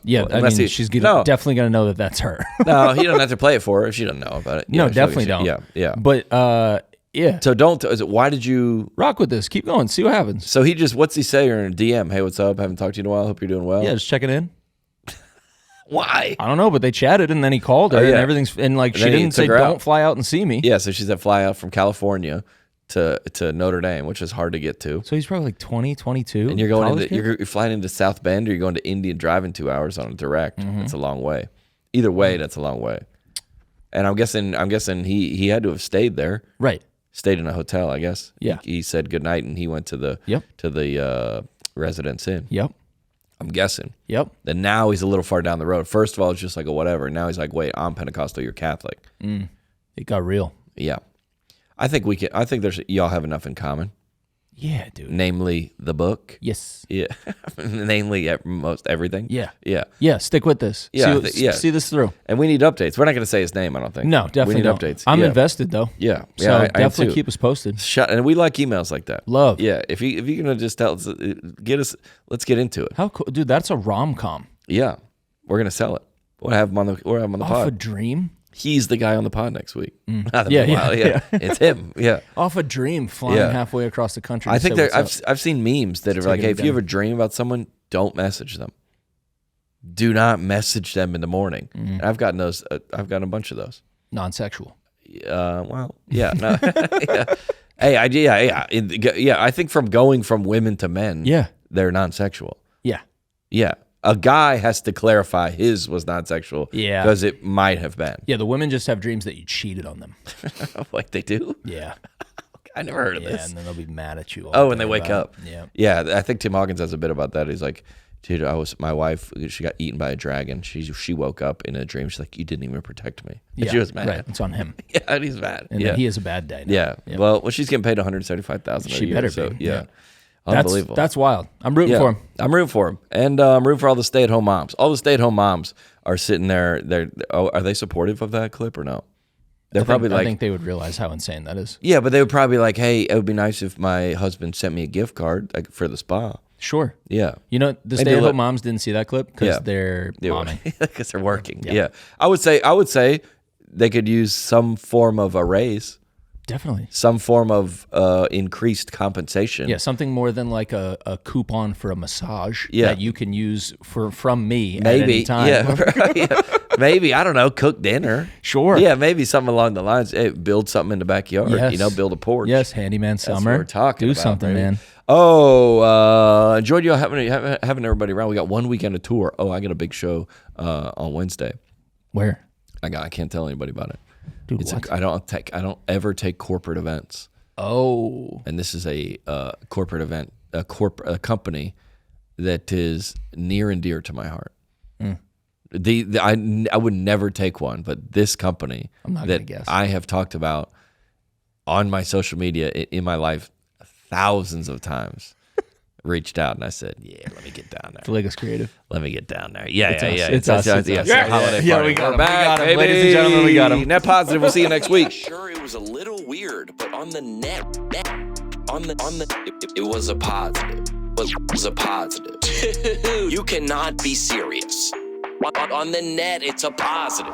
yeah. I mean, she's definitely gonna know that that's her. No, he don't have to play it for her if she doesn't know about it. No, definitely don't. Yeah. But yeah. So why did you rock with this? Keep going. See what happens. So what's he say or in a DM? Hey, what's up? Haven't talked to you in a while. Hope you're doing well. Yeah, just checking in. Why? I don't know, but they chatted and then he called her and everything's and like she didn't say don't fly out and see me. Yeah, so she said fly out from California to Notre Dame, which is hard to get to. So he's probably like 20, 22. And you're flying into South Bend or you're going to Indy and driving 2 hours on a direct. That's a long way. Either way, that's a long way. And I'm guessing he had to have stayed there. Right. Stayed in a hotel, I guess. Yeah. He said goodnight and he went to the Residence Inn. Yep. I'm guessing. Yep. Then now he's a little far down the road. First of all, it's just like a whatever. Now he's like, wait, I'm Pentecostal, you're Catholic. It got real. Yeah. I think y'all have enough in common. Yeah, dude. Namely the book. Yes. Yeah. Namely most everything. Yeah. Yeah. Yeah. Stick with this. Yeah. See this through. And we need updates. We're not going to say his name, I don't think. No, definitely we need don't. Updates. I'm invested though. Yeah. So I definitely keep us posted. And we like emails like that. Love. Yeah. If you're going to just tell us, let's get into it. How cool, dude? That's a rom-com. Yeah. We're going to sell it. We'll have him on the pod. Off a dream. He's the guy on the pod next week. Yeah. It's him. Yeah. Off a dream, flying halfway across the country. I think I've seen memes that are like, hey, if you have a dream about someone, don't message them. Do not message them in the morning. And I've gotten those. I've gotten a bunch of those. Non-sexual. Well, yeah. No, yeah. Hey, I think from going from women to men, they're non-sexual. Yeah. Yeah. A guy has to clarify his was not sexual. Yeah. Because it might have been. Yeah, the women just have dreams that you cheated on them. Like they do? Yeah. I never heard of this. Yeah, and then they'll be mad at you. When they wake up. Yeah. Yeah, I think Tim Hawkins has a bit about that. He's like, dude, my wife, she got eaten by a dragon. She woke up in a dream. She's like, you didn't even protect me. And she was mad. Right. It's on him. Yeah, and he's mad. And then he has a bad day now. Yeah. Yep. Well, she's getting paid $175,000 a year. She better so, be. Yeah. Unbelievable. That's wild. I'm rooting for him. I'm rooting for him. And I'm rooting for all the stay-at-home moms. All the stay-at-home moms are sitting there. Are they supportive of that clip or no? I think they would realize how insane that is. Yeah, but they would probably be like, hey, it would be nice if my husband sent me a gift card for the spa. Sure. Yeah. You know, the stay-at-home moms didn't see that clip because they're momming. Because they're working. Yeah. I would say they could use some form of a raise. Definitely. Some form of increased compensation. Yeah, something more than like a coupon for a massage that you can use from me at any time. Yeah. Maybe, I don't know, cook dinner. Sure. Yeah, maybe something along the lines. Hey, build something in the backyard. Yes. Build a porch. Yes, handyman summer. That's what we're talking about. Do something, man. Oh, enjoyed you having everybody around. We got one weekend of tour. Oh, I got a big show on Wednesday. Where? I can't tell anybody about it. Dude, it's what? I don't ever take corporate events. Oh. And this is a corporate event, a company that is near and dear to my heart. I would never take one, but this company that I have talked about on my social media in my life thousands of times reached out and I said, "Yeah, let me get down there." Fuego's creative. Let me get down there. Yeah, It's us. Holiday party. We got him. Back, We got him. baby. Ladies and gentlemen, we got him. Net Positive. We'll see you next week. Sure, it was a little weird, but on the net, it was a positive. It was a positive. You cannot be serious. On the net, it's a positive.